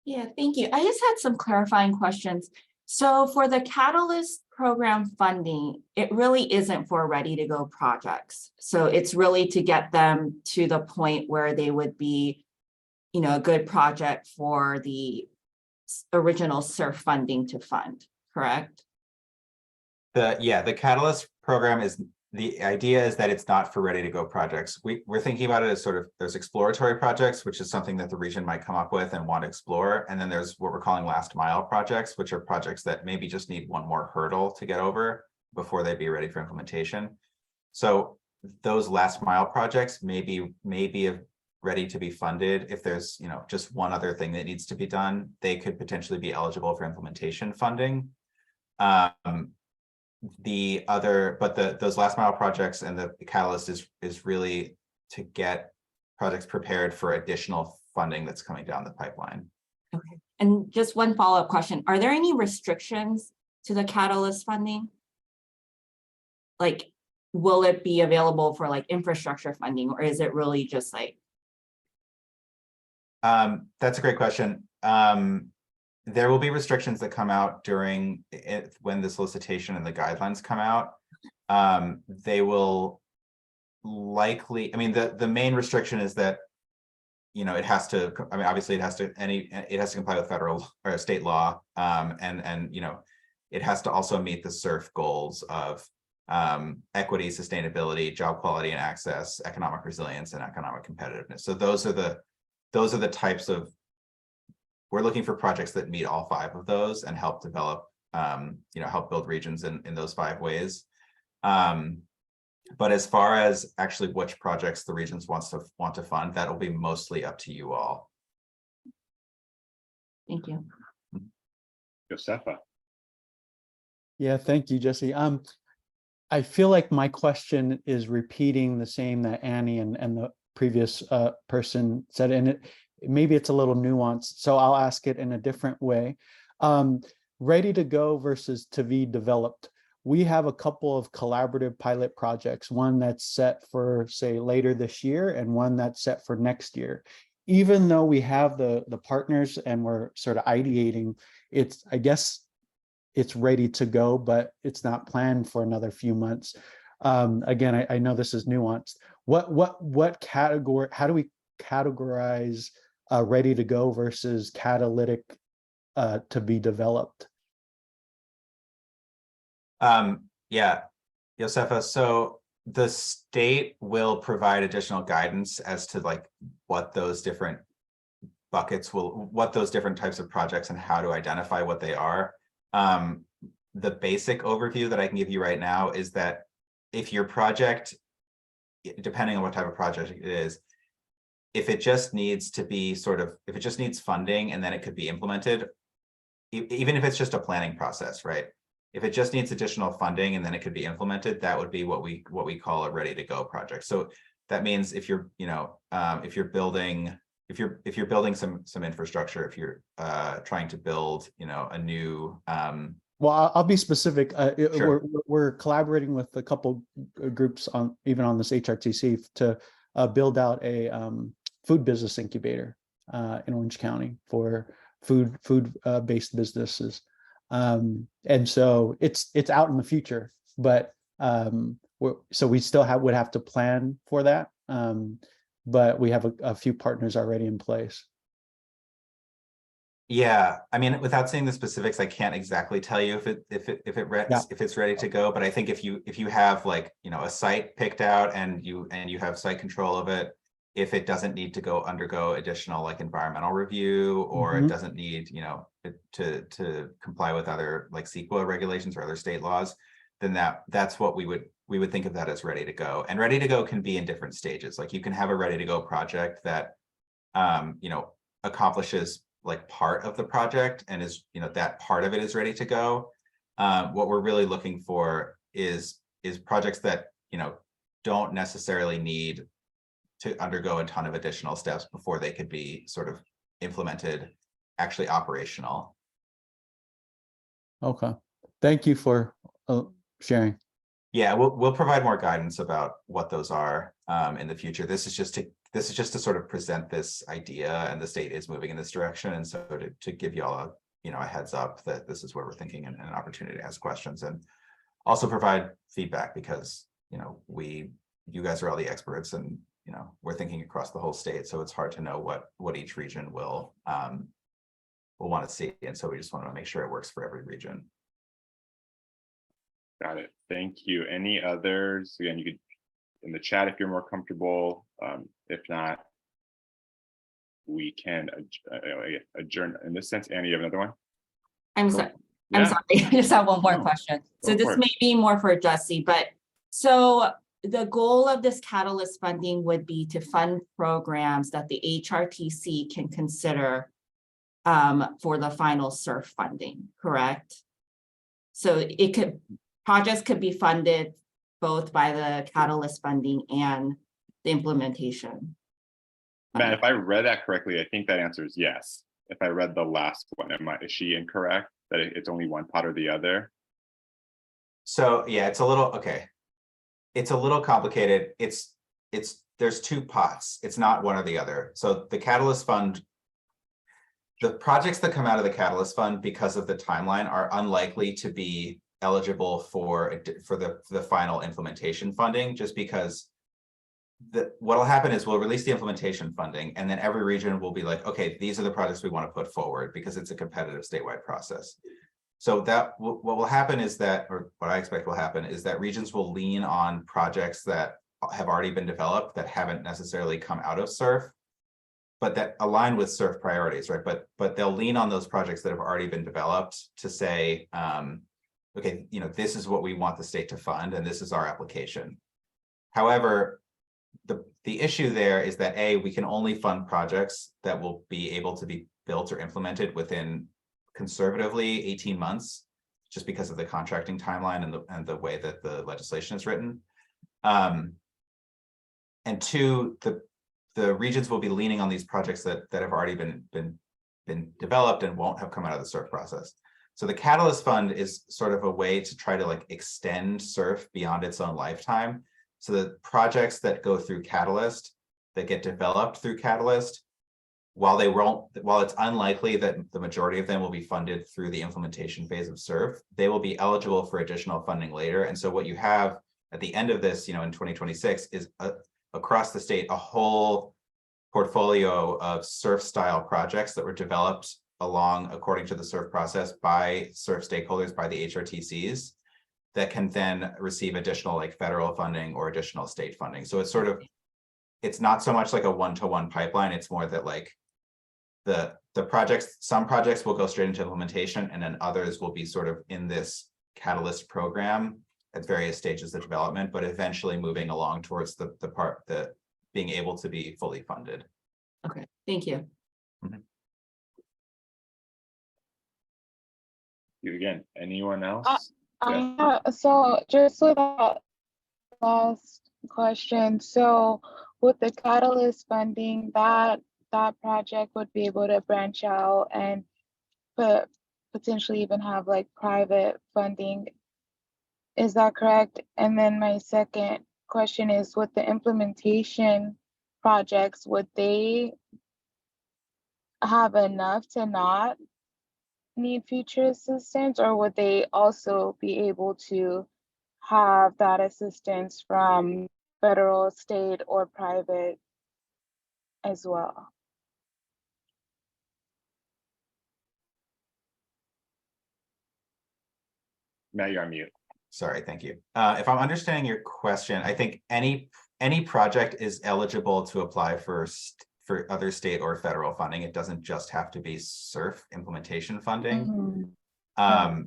Yeah, thank you. I just had some clarifying questions. So for the Catalyst program funding, it really isn't for ready to go projects. So it's really to get them to the point where they would be, a good project for the original SURF funding to fund, correct? The Catalyst program the idea is that it's not for ready to go projects. We're thinking about it as sort of, there's exploratory projects, which is something that the region might come up with and want to explore. And then there's what we're calling last mile projects, which are projects that maybe just need one more hurdle to get over before they'd be ready for implementation. So those last mile projects may be ready to be funded. If there's, just one other thing that needs to be done, they could potentially be eligible for implementation funding. Those last mile projects and the Catalyst is really to get projects prepared for additional funding that's coming down the pipeline. Okay, and just one follow-up question. Are there any restrictions to the Catalyst funding? Like, will it be available for like infrastructure funding, or is it really just like? That's a great question. There will be restrictions that come out during when the solicitation and the guidelines come out. They will likely, the main restriction is that, it has to, obviously it has to comply with federal or state law. And it has to also meet the SURF goals of equity, sustainability, job quality and access, economic resilience, and economic competitiveness. So those are the types of, we're looking for projects that meet all 5 of those and help develop, help build regions in those 5 ways. But as far as actually which projects the regions want to fund, that will be mostly up to you all. Thank you. Josefa. Yeah, thank you, Jesse. I feel like my question is repeating the same that Annie and the previous person said, and maybe it's a little nuanced, so I'll ask it in a different way. Ready to go versus to be developed. We have a couple of collaborative pilot projects, one that's set for, say, later this year and one that's set for next year. Even though we have the partners and we're sort of ideating, I guess it's ready to go, but it's not planned for another few months. Again, I know this is nuanced. What category, how do we categorize ready to go versus catalytic to be developed? Yeah, Josefa, so the state will provide additional guidance as to like what those different buckets what those different types of projects and how to identify what they are. The basic overview that I can give you right now is that if your project, depending on what type of project it is, if it just needs to be if it just needs funding and then it could be implemented, even if it's just a planning process, right? If it just needs additional funding and then it could be implemented, that would be what we call a ready to go project. So that means if you're, if you're building some infrastructure, if you're trying to build, a new well, I'll be specific. Sure. We're collaborating with a couple groups even on this HRTC to build out a food business incubator in Orange County for food based businesses. And so it's out in the future, but so we still would have to plan for that. But we have a few partners already in place. Yeah, I mean, without saying the specifics, I can't exactly tell you if it's ready to go. But I think if you have like, a site picked out and you have site control of it, if it doesn't need to undergo additional like environmental review, or it doesn't need, to comply with other like CEQA regulations or other state laws, then that's what we would think of that as ready to go. And ready to go can be in different stages. Like you can have a ready to go project that, accomplishes like part of the project and is, that part of it is ready to go. What we're really looking for is projects that, don't necessarily need to undergo a ton of additional steps before they could be sort of implemented, actually operational. Okay, thank you for sharing. Yeah, we'll provide more guidance about what those are in the future. This is just to sort of present this idea, and the state is moving in this direction, and so to give you all a heads up that this is where we're thinking, and an opportunity to ask questions, and also provide feedback, because you guys are all the experts, and we're thinking across the whole state, so it's hard to know what each region will want to see, and so we just want to make sure it works for every region. Got it. Thank you. Any others? Again, you could in the chat if you're more comfortable. If not, we can adjourn. In this sense, Annie, you have another one? I'm sorry. Yeah. I'm sorry. I just have one more question. So this may be more for Jesse, but so the goal of this Catalyst funding would be to fund programs that the HRTC can consider for the final SURF funding, correct? So projects could be funded both by the Catalyst funding and the implementation. Matt, if I read that correctly, I think that answer is yes. If I read the last one, is she incorrect that it's only one pot or the other? So yeah, it's a little complicated. There's two pots. It's not one or the other. So the Catalyst Fund, the projects that come out of the Catalyst Fund because of the timeline are unlikely to be eligible for the final implementation funding, just because what will happen is we'll release the implementation funding, and then every region will be like, okay, these are the projects we want to put forward, because it's a competitive statewide process. So what will happen is that, or what I expect will happen, is that regions will lean on projects that have already been developed that haven't necessarily come out of SURF, but that align with SURF priorities, right? But they'll lean on those projects that have already been developed to say, okay, this is what we want the state to fund, and this is our application. However, the issue there is that we can only fund projects that will be able to be built or implemented within conservatively 18 months, just because of the contracting timeline and the way that the legislation is written. And two, the regions will be leaning on these projects that have already been developed and won't have come out of the SURF process. So the Catalyst Fund is sort of a way to try to like extend SURF beyond its own lifetime. So the projects that go through Catalyst, that get developed through Catalyst, while it's unlikely that the majority of them will be funded through the implementation phase of SURF, they will be eligible for additional funding later. And so what you have at the end of this, in 2026, is across the state a whole portfolio of SURF style projects that were developed according to the SURF process by SURF stakeholders, by the HRTCs, that can then receive additional like federal funding or additional state funding. So it's not so much like a one-to-one pipeline. It's more that like the projects, some projects will go straight into implementation, and then others will be sort of in this Catalyst program at various stages of development, but eventually moving along towards the part that being able to be fully funded. Okay, thank you. Mm-hmm. You again, anyone else? So just with that last question, so with the Catalyst funding, that project would be able to branch out and potentially even have like private funding. Is that correct? And then my second question is, with the implementation projects, would they have enough to not need future assistance, or would they also be able to have that assistance from federal, state, or private as well? Matt, you're on mute. Sorry, thank you. If I'm understanding your question, I think any project is eligible to apply for other state or federal funding. It doesn't just have to be SURF implementation funding. Mm-hmm.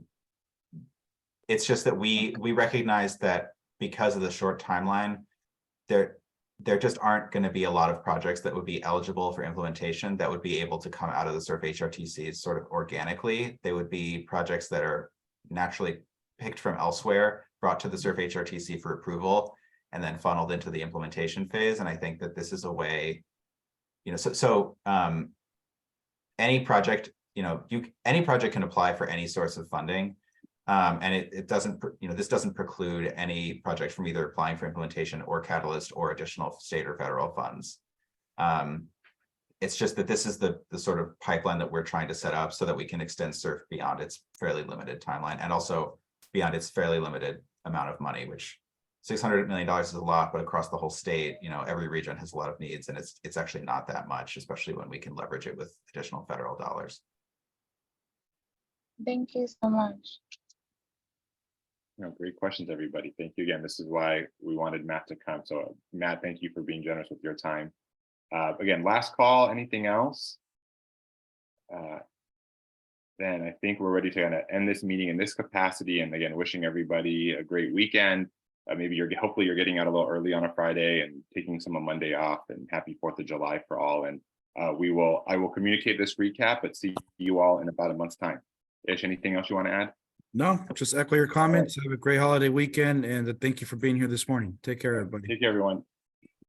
It's just that we recognize that because of the short timeline, there just aren't going to be a lot of projects that would be eligible for implementation that would be able to come out of the SURF HRTCs sort of organically. They would be projects that are naturally picked from elsewhere, brought to the SURF HRTC for approval, and then funneled into the implementation phase. And I think that this is a way, any project, any project can apply for any source of funding. And it doesn't, this doesn't preclude any project from either applying for implementation or Catalyst or additional state or federal funds. It's just that this is the sort of pipeline that we're trying to set up so that we can extend SURF beyond its fairly limited timeline, and also beyond its fairly limited amount of money, which $600 million is a lot, but across the whole state, every region has a lot of needs, and it's actually not that much, especially when we can leverage it with additional federal dollars. Thank you so much. Great questions, everybody. Thank you again. This is why we wanted Matt to come. So Matt, thank you for being generous with your time. Again, last call, anything else? Then I think we're ready to kind of end this meeting in this capacity. And again, wishing everybody a great weekend. Maybe hopefully you're getting out a little early on a Friday and taking some of Monday off, and happy 4th of July for all. And I will communicate this recap, but see you all in about a month's time. Ish, anything else you want to add? No, just echo your comments. Have a great holiday weekend, and thank you for being here this morning. Take care, everybody. Take care, everyone.